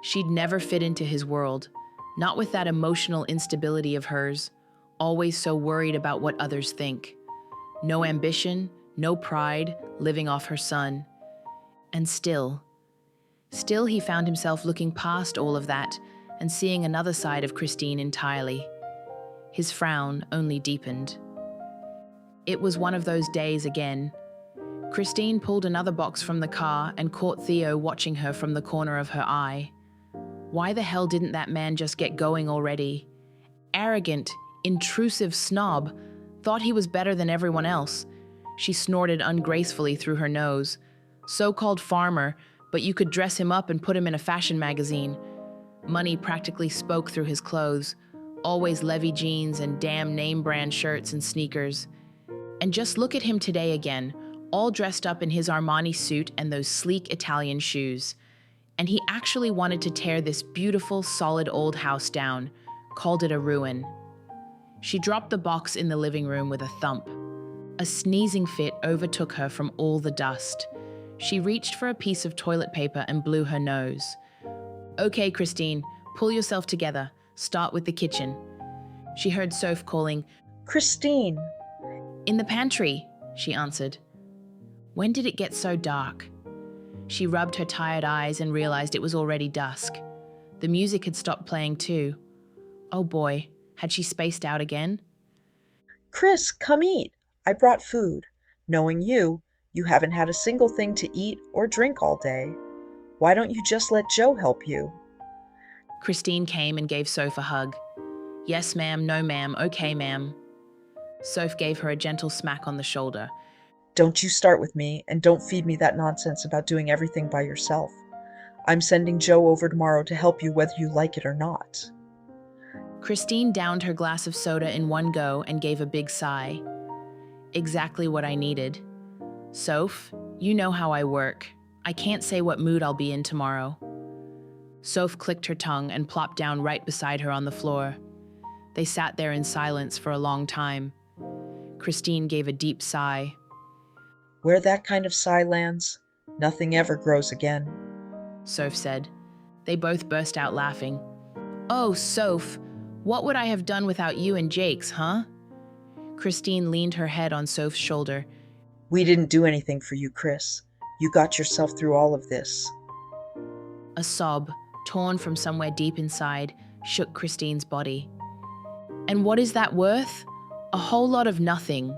She'd never fit into his world, not with that emotional instability of hers, always so worried about what others think. No ambition, no pride, living off her son. And still he found himself looking past all of that and seeing another side of Christine entirely. His frown only deepened. It was one of those days again. Christine pulled another box from the car and caught Theo watching her from the corner of her eye. Why the hell didn't that man just get going already? Arrogant, intrusive snob, thought he was better than everyone else. She snorted ungracefully through her nose. So-called farmer, but you could dress him up and put him in a fashion magazine. Money practically spoke through his clothes, always Levi jeans and damn name-brand shirts and sneakers. And just look at him today again, all dressed up in his Armani suit and those sleek Italian shoes. And he actually wanted to tear this beautiful, solid old house down, called it a ruin. She dropped the box in the living room with a thump. A sneezing fit overtook her from all the dust. She reached for a piece of toilet paper and blew her nose. Okay, Christine, pull yourself together. Start with the kitchen. She heard Soph calling, Christine! In the pantry, she answered. When did it get so dark? She rubbed her tired eyes and realized it was already dusk. The music had stopped playing too. Oh boy, had she spaced out again? Chris, come eat. I brought food. Knowing you haven't had a single thing to eat or drink all day. Why don't you just let Joe help you? Christine came and gave Soph a hug. Yes, ma'am, no, ma'am, okay, ma'am. Soph gave her a gentle smack on the shoulder. Don't you start with me, and don't feed me that nonsense about doing everything by yourself. I'm sending Joe over tomorrow to help you whether you like it or not. Christine downed her glass of soda in one go and gave a big sigh. Exactly what I needed. Soph, you know how I work. I can't say what mood I'll be in tomorrow. Soph clicked her tongue and plopped down right beside her on the floor. They sat there in silence for a long time. Christine gave a deep sigh. Where that kind of sigh lands, nothing ever grows again, Soph said. They both burst out laughing. Oh, Soph, what would I have done without you and Jake's, huh? Christine leaned her head on Soph's shoulder. We didn't do anything for you, Chris. You got yourself through all of this. A sob, torn from somewhere deep inside, shook Christine's body. And what is that worth? A whole lot of nothing.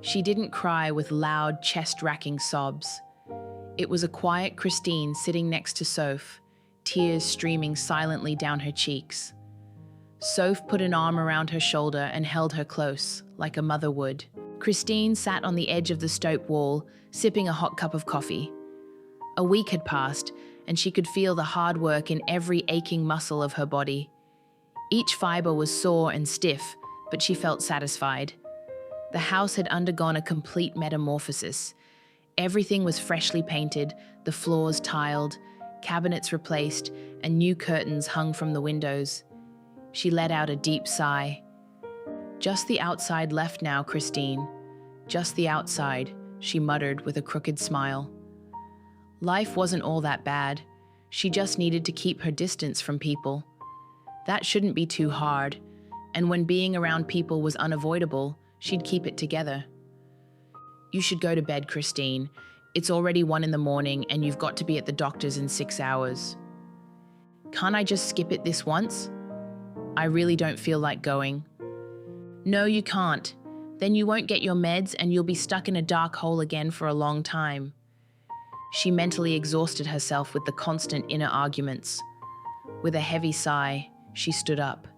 She didn't cry with loud, chest-racking sobs. It was a quiet Christine sitting next to Soph, tears streaming silently down her cheeks. Soph put an arm around her shoulder and held her close, like a mother would. Christine sat on the edge of the stope wall, sipping a hot cup of coffee. A week had passed, and she could feel the hard work in every aching muscle of her body. Each fiber was sore and stiff, but she felt satisfied. The house had undergone a complete metamorphosis. Everything was freshly painted, the floors tiled, cabinets replaced, and new curtains hung from the windows. She let out a deep sigh. Just the outside left now, Christine. Just the outside, she muttered with a crooked smile. Life wasn't all that bad. She just needed to keep her distance from people. That shouldn't be too hard, and when being around people was unavoidable, she'd keep it together. You should go to bed, Christine. It's already 1 a.m, and you've got to be at the doctor's in 6 hours. Can't I just skip it this once? I really don't feel like going. No, you can't. Then you won't get your meds and you'll be stuck in a dark hole again for a long time. She mentally exhausted herself with the constant inner arguments. With a heavy sigh, she stood up.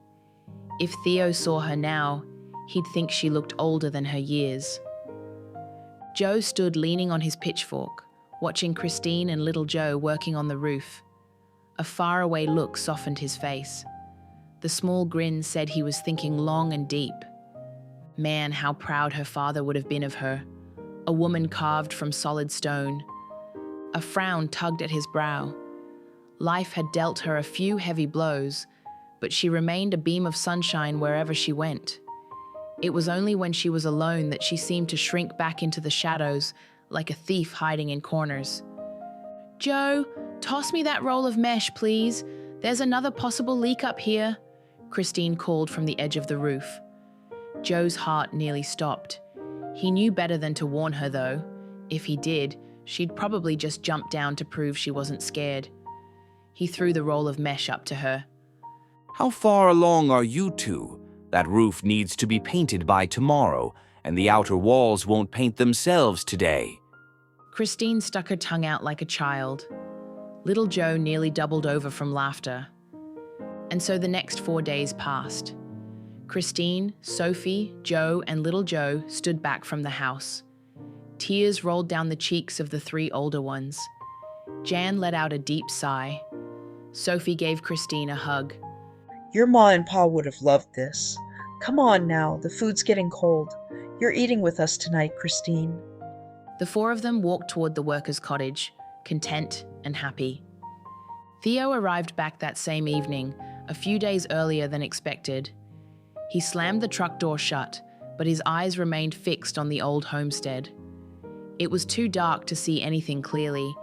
If Theo saw her now, he'd think she looked older than her years. Joe stood leaning on his pitchfork, watching Christine and little Joe working on the roof. A faraway look softened his face. The small grin said he was thinking long and deep. Man, how proud her father would have been of her. A woman carved from solid stone. A frown tugged at his brow. Life had dealt her a few heavy blows, but she remained a beam of sunshine wherever she went. It was only when she was alone that she seemed to shrink back into the shadows, like a thief hiding in corners. Joe, toss me that roll of mesh, please. There's another possible leak up here, Christine called from the edge of the roof. Joe's heart nearly stopped. He knew better than to warn her, though. If he did, she'd probably just jump down to prove she wasn't scared. He threw the roll of mesh up to her. How far along are you two? That roof needs to be painted by tomorrow, and the outer walls won't paint themselves today. Christine stuck her tongue out like a child. Little Joe nearly doubled over from laughter. And so the next 4 days passed. Christine, Sophie, Joe, and little Joe stood back from the house. Tears rolled down the cheeks of the 3 older ones. Jan let out a deep sigh. Sophie gave Christine a hug. Your ma and pa would have loved this. Come on now, the food's getting cold. You're eating with us tonight, Christine. The 4 of them walked toward the workers' cottage, content and happy. Theo arrived back that same evening, a few days earlier than expected. He slammed the truck door shut, but his eyes remained fixed on the old homestead. It was too dark to see anything clearly,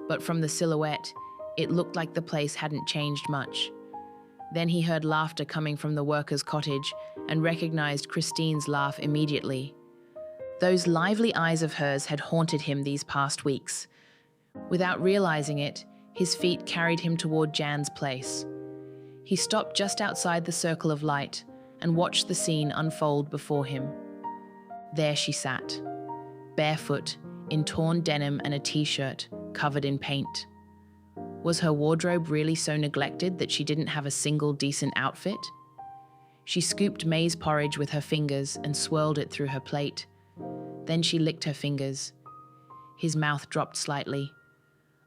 but from the silhouette, it looked like the place hadn't changed much. Then he heard laughter coming from the workers' cottage and recognized Christine's laugh immediately. Those lively eyes of hers had haunted him these past weeks. Without realizing it, his feet carried him toward Jan's place. He stopped just outside the circle of light and watched the scene unfold before him. There she sat, barefoot, in torn denim and a t-shirt covered in paint. Was her wardrobe really so neglected that she didn't have a single decent outfit? She scooped maize porridge with her fingers and swirled it through her plate. Then she licked her fingers. His mouth dropped slightly.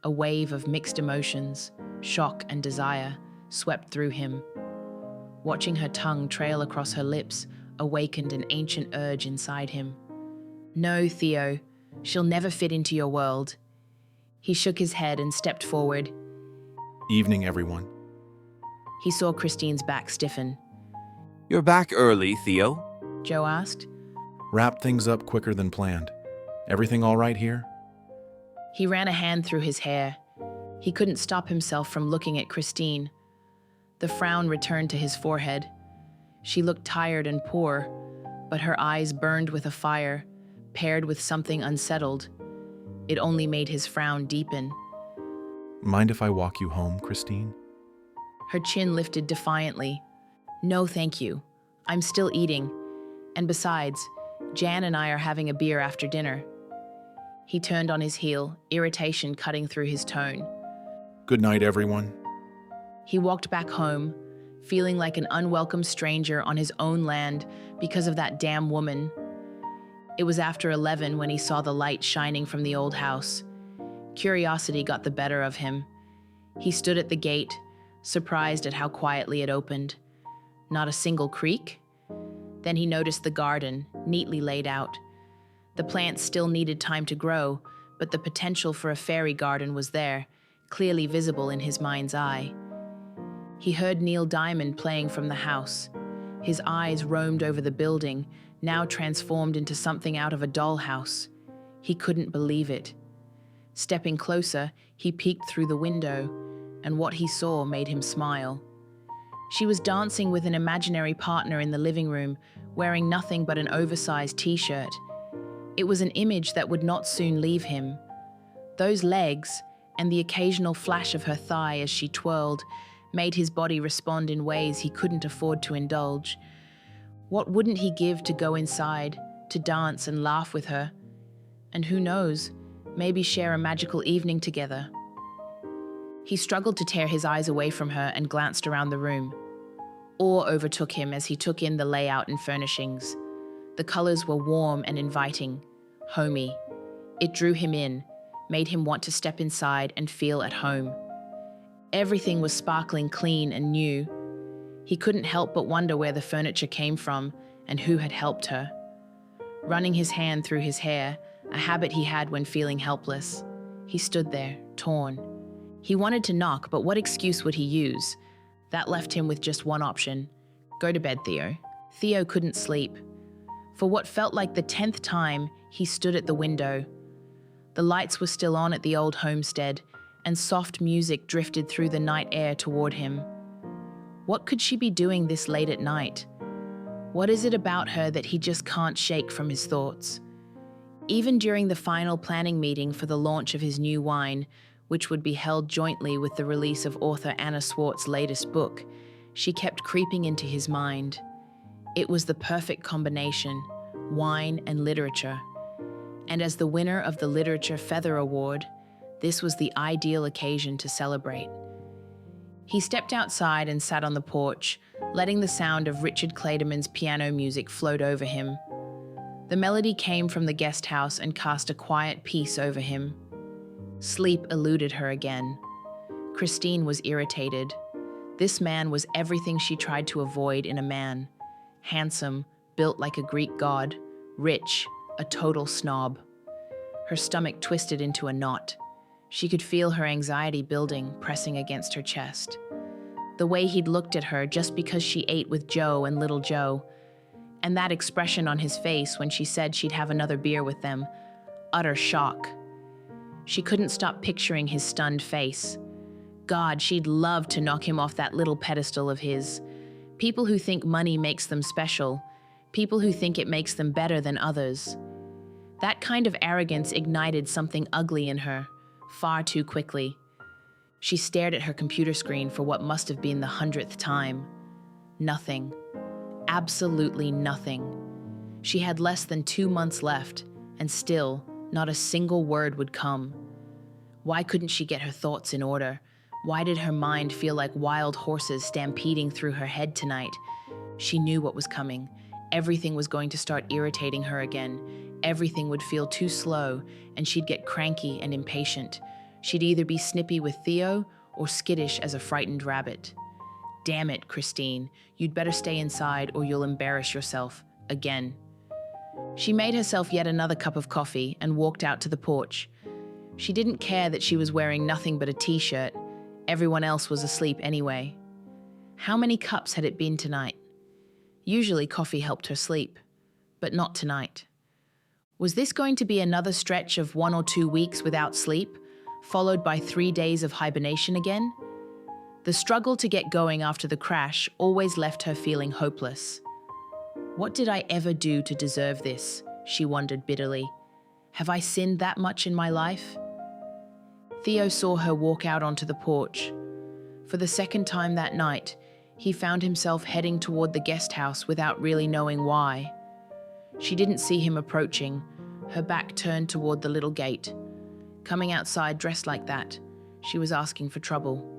A wave of mixed emotions, shock and desire, swept through him. Watching her tongue trail across her lips awakened an ancient urge inside him. No, Theo, she'll never fit into your world. He shook his head and stepped forward. Evening, everyone. He saw Christine's back stiffen. You're back early, Theo? Joe asked. Wrap things up quicker than planned. Everything all right here? He ran a hand through his hair. He couldn't stop himself from looking at Christine. The frown returned to his forehead. She looked tired and poor, but her eyes burned with a fire, paired with something unsettled. It only made his frown deepen. Mind if I walk you home, Christine? Her chin lifted defiantly. No, thank you. I'm still eating. And besides, Jan and I are having a beer after dinner. He turned on his heel, irritation cutting through his tone. Good night, everyone. He walked back home, feeling like an unwelcome stranger on his own land because of that damn woman. It was after 11 when he saw the light shining from the old house. Curiosity got the better of him. He stood at the gate, surprised at how quietly it opened. Not a single creak. Then he noticed the garden, neatly laid out. The plants still needed time to grow, but the potential for a fairy garden was there, clearly visible in his mind's eye. He heard Neil Diamond playing from the house. His eyes roamed over the building, now transformed into something out of a dollhouse. He couldn't believe it. Stepping closer, he peeked through the window, and what he saw made him smile. She was dancing with an imaginary partner in the living room, wearing nothing but an oversized t-shirt. It was an image that would not soon leave him. Those legs, and the occasional flash of her thigh as she twirled, made his body respond in ways he couldn't afford to indulge. What wouldn't he give to go inside, to dance and laugh with her? And who knows, maybe share a magical evening together. He struggled to tear his eyes away from her and glanced around the room. Awe overtook him as he took in the layout and furnishings. The colors were warm and inviting, homey. It drew him in, made him want to step inside and feel at home. Everything was sparkling clean and new. He couldn't help but wonder where the furniture came from and who had helped her. Running his hand through his hair, a habit he had when feeling helpless, he stood there, torn. He wanted to knock, but what excuse would he use? That left him with just one option. Go to bed, Theo. Theo couldn't sleep. For what felt like the 10th time, he stood at the window. The lights were still on at the old homestead, and soft music drifted through the night air toward him. What could she be doing this late at night? What is it about her that he just can't shake from his thoughts? Even during the final planning meeting for the launch of his new wine, which would be held jointly with the release of author Anna Swartz's latest book, she kept creeping into his mind. It was the perfect combination, wine and literature. And as the winner of the Literature Feather Award, this was the ideal occasion to celebrate. He stepped outside and sat on the porch, letting the sound of Richard Clayderman's piano music float over him. The melody came from the guest house and cast a quiet peace over him. Sleep eluded her again. Christine was irritated. This man was everything she tried to avoid in a man. Handsome, built like a Greek god, rich, a total snob. Her stomach twisted into a knot. She could feel her anxiety building, pressing against her chest. The way he'd looked at her just because she ate with Joe and little Joe, and that expression on his face when she said she'd have another beer with them, utter shock. She couldn't stop picturing his stunned face. God, she'd love to knock him off that little pedestal of his. People who think money makes them special. People who think it makes them better than others. That kind of arrogance ignited something ugly in her, far too quickly. She stared at her computer screen for what must have been the 100th time. Nothing. Absolutely nothing. She had less than 2 months left, and still, not a single word would come. Why couldn't she get her thoughts in order? Why did her mind feel like wild horses stampeding through her head tonight? She knew what was coming. Everything was going to start irritating her again. Everything would feel too slow, and she'd get cranky and impatient. She'd either be snippy with Theo or skittish as a frightened rabbit. Damn it, Christine. You'd better stay inside or you'll embarrass yourself. Again. She made herself yet another cup of coffee and walked out to the porch. She didn't care that she was wearing nothing but a t-shirt. Everyone else was asleep anyway. How many cups had it been tonight? Usually coffee helped her sleep, but not tonight. Was this going to be another stretch of 1 or 2 weeks without sleep, followed by 3 days of hibernation again? The struggle to get going after the crash always left her feeling hopeless. What did I ever do to deserve this? She wondered bitterly. Have I sinned that much in my life? Theo saw her walk out onto the porch. For the second time that night, he found himself heading toward the guest house without really knowing why. She didn't see him approaching, her back turned toward the little gate. Coming outside dressed like that, she was asking for trouble.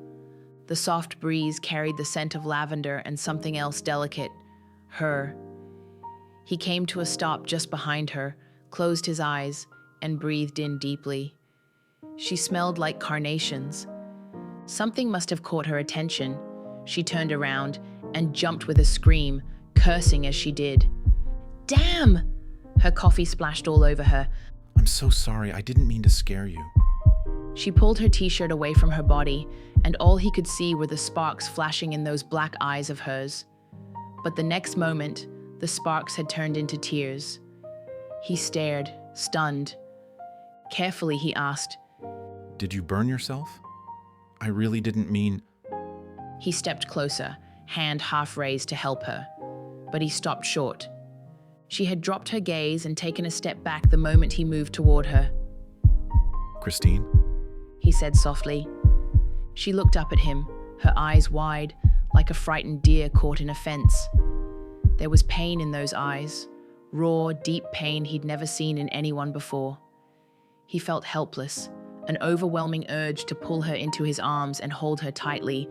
The soft breeze carried the scent of lavender and something else delicate, her. He came to a stop just behind her, closed his eyes, and breathed in deeply. She smelled like carnations. Something must have caught her attention. She turned around and jumped with a scream, cursing as she did. Damn! Her coffee splashed all over her. I'm so sorry, I didn't mean to scare you. She pulled her t-shirt away from her body, and all he could see were the sparks flashing in those black eyes of hers. But the next moment, the sparks had turned into tears. He stared, stunned. Carefully, he asked, Did you burn yourself? I really didn't mean... He stepped closer, hand half raised to help her. But he stopped short. She had dropped her gaze and taken a step back the moment he moved toward her. Christine? He said softly. She looked up at him, her eyes wide, like a frightened deer caught in a fence. There was pain in those eyes, raw, deep pain he'd never seen in anyone before. He felt helpless, an overwhelming urge to pull her into his arms and hold her tightly,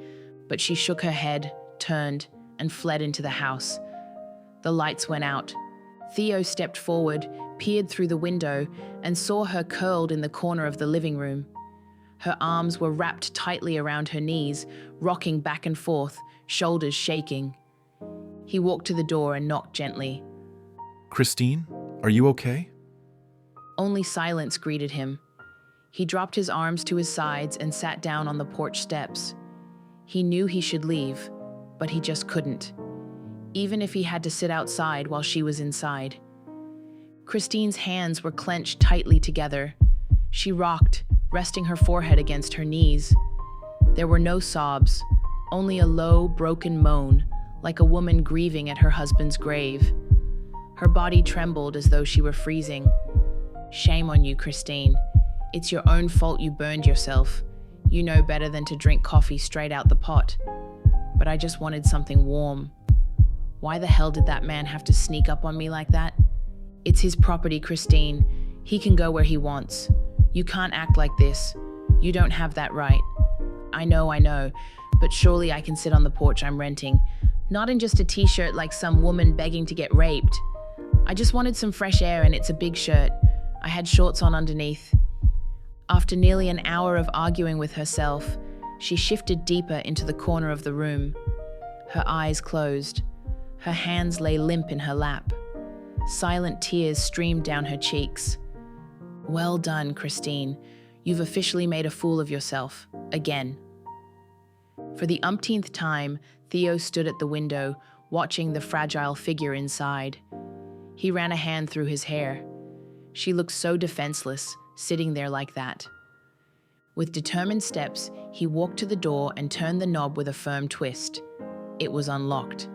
but she shook her head, turned, and fled into the house. The lights went out. Theo stepped forward, peered through the window, and saw her curled in the corner of the living room. Her arms were wrapped tightly around her knees, rocking back and forth, shoulders shaking. He walked to the door and knocked gently. Christine, are you okay? Only silence greeted him. He dropped his arms to his sides and sat down on the porch steps. He knew he should leave, but he just couldn't, even if he had to sit outside while she was inside. Christine's hands were clenched tightly together. She rocked, resting her forehead against her knees. There were no sobs, only a low, broken moan, like a woman grieving at her husband's grave. Her body trembled as though she were freezing. Shame on you, Christine. It's your own fault you burned yourself. You know better than to drink coffee straight out the pot. But I just wanted something warm. Why the hell did that man have to sneak up on me like that? It's his property, Christine. He can go where he wants. You can't act like this. You don't have that right. I know, but surely I can sit on the porch I'm renting, not in just a t-shirt like some woman begging to get raped. I just wanted some fresh air, and it's a big shirt. I had shorts on underneath. After nearly an hour of arguing with herself, she shifted deeper into the corner of the room. Her eyes closed. Her hands lay limp in her lap. Silent tears streamed down her cheeks. Well done, Christine. You've officially made a fool of yourself. Again. For the umpteenth time, Theo stood at the window, watching the fragile figure inside. He ran a hand through his hair. She looked so defenseless, sitting there like that. With determined steps, he walked to the door and turned the knob with a firm twist. It was unlocked.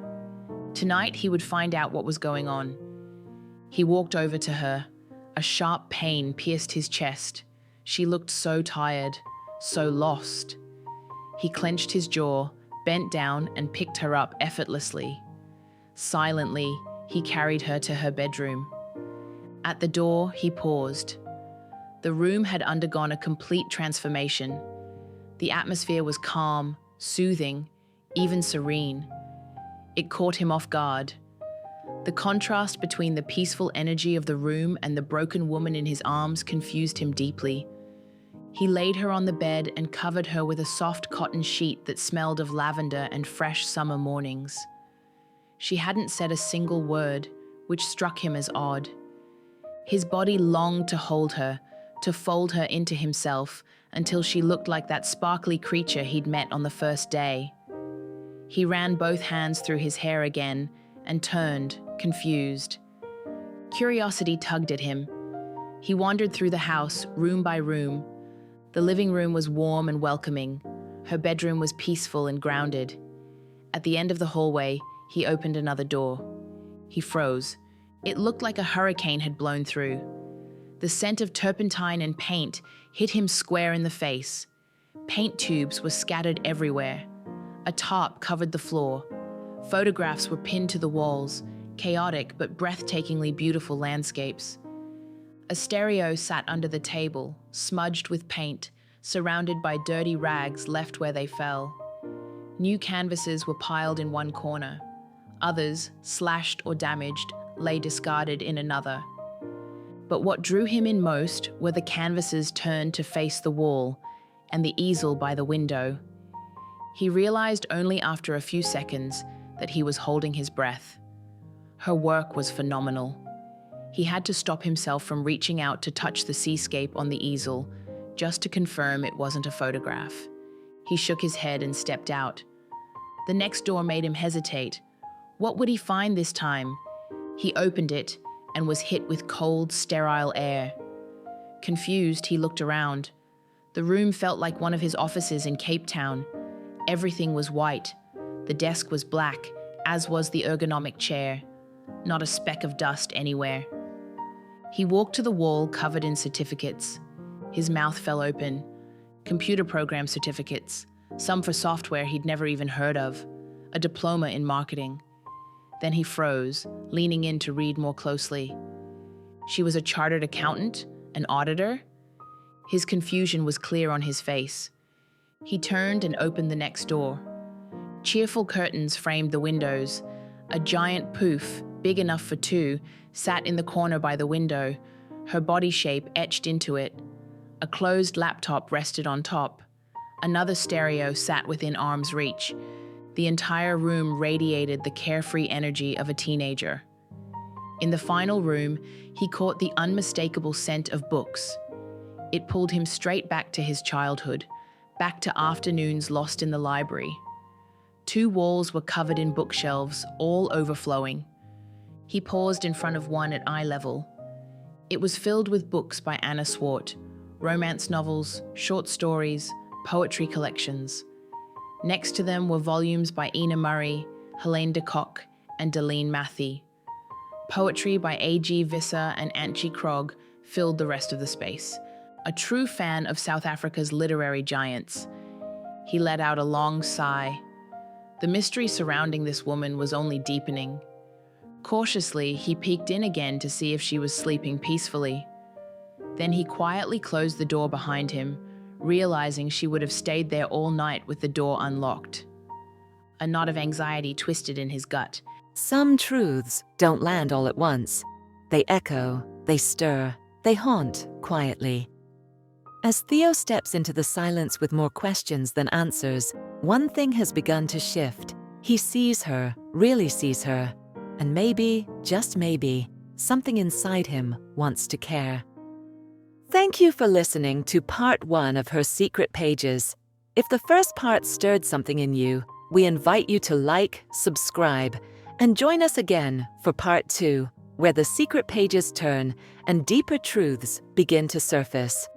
Tonight, he would find out what was going on. He walked over to her. A sharp pain pierced his chest. She looked so tired, so lost. He clenched his jaw, bent down, and picked her up effortlessly. Silently, he carried her to her bedroom. At the door, he paused. The room had undergone a complete transformation. The atmosphere was calm, soothing, even serene. It caught him off guard. The contrast between the peaceful energy of the room and the broken woman in his arms confused him deeply. He laid her on the bed and covered her with a soft cotton sheet that smelled of lavender and fresh summer mornings. She hadn't said a single word, which struck him as odd. His body longed to hold her, to fold her into himself until she looked like that sparkly creature he'd met on the first day. He ran both hands through his hair again and turned, confused. Curiosity tugged at him. He wandered through the house, room by room. The living room was warm and welcoming. Her bedroom was peaceful and grounded. At the end of the hallway, he opened another door. He froze. It looked like a hurricane had blown through. The scent of turpentine and paint hit him square in the face. Paint tubes were scattered everywhere. A tarp covered the floor. Photographs were pinned to the walls, chaotic but breathtakingly beautiful landscapes. A stereo sat under the table, smudged with paint, surrounded by dirty rags left where they fell. New canvases were piled in one corner. Others, slashed or damaged, lay discarded in another. But what drew him in most were the canvases turned to face the wall and the easel by the window. He realized only after a few seconds that he was holding his breath. Her work was phenomenal. He had to stop himself from reaching out to touch the seascape on the easel, just to confirm it wasn't a photograph. He shook his head and stepped out. The next door made him hesitate. What would he find this time? He opened it and was hit with cold, sterile air. Confused, he looked around. The room felt like one of his offices in Cape Town. Everything was white. The desk was black, as was the ergonomic chair. Not a speck of dust anywhere. He walked to the wall covered in certificates. His mouth fell open. Computer program certificates, some for software he'd never even heard of, a diploma in marketing. Then he froze, leaning in to read more closely. She was a chartered accountant, an auditor. His confusion was clear on his face. He turned and opened the next door. Cheerful curtains framed the windows. A giant poof, big enough for two, sat in the corner by the window, her body shape etched into it. A closed laptop rested on top. Another stereo sat within arm's reach. The entire room radiated the carefree energy of a teenager. In the final room, he caught the unmistakable scent of books. It pulled him straight back to his childhood, back to afternoons lost in the library. 2 walls were covered in bookshelves, all overflowing. He paused in front of one at eye level. It was filled with books by Anna Swart, romance novels, short stories, poetry collections. Next to them were volumes by Ina Murray, Helene de Kock, and Deline Matthey. Poetry by A.G. Visser and Antje Krog filled the rest of the space. A true fan of South Africa's literary giants. He let out a long sigh. The mystery surrounding this woman was only deepening. Cautiously, he peeked in again to see if she was sleeping peacefully. Then he quietly closed the door behind him, realizing she would have stayed there all night with the door unlocked. A knot of anxiety twisted in his gut. Some truths don't land all at once. They echo, they stir, they haunt quietly. As Theo steps into the silence with more questions than answers, one thing has begun to shift. He sees her, really sees her, and maybe, just maybe, something inside him wants to care. Thank you for listening to part 1 of Her Secret Pages. If the first part stirred something in you, we invite you to like, subscribe, and join us again for part 2, where the secret pages turn and deeper truths begin to surface.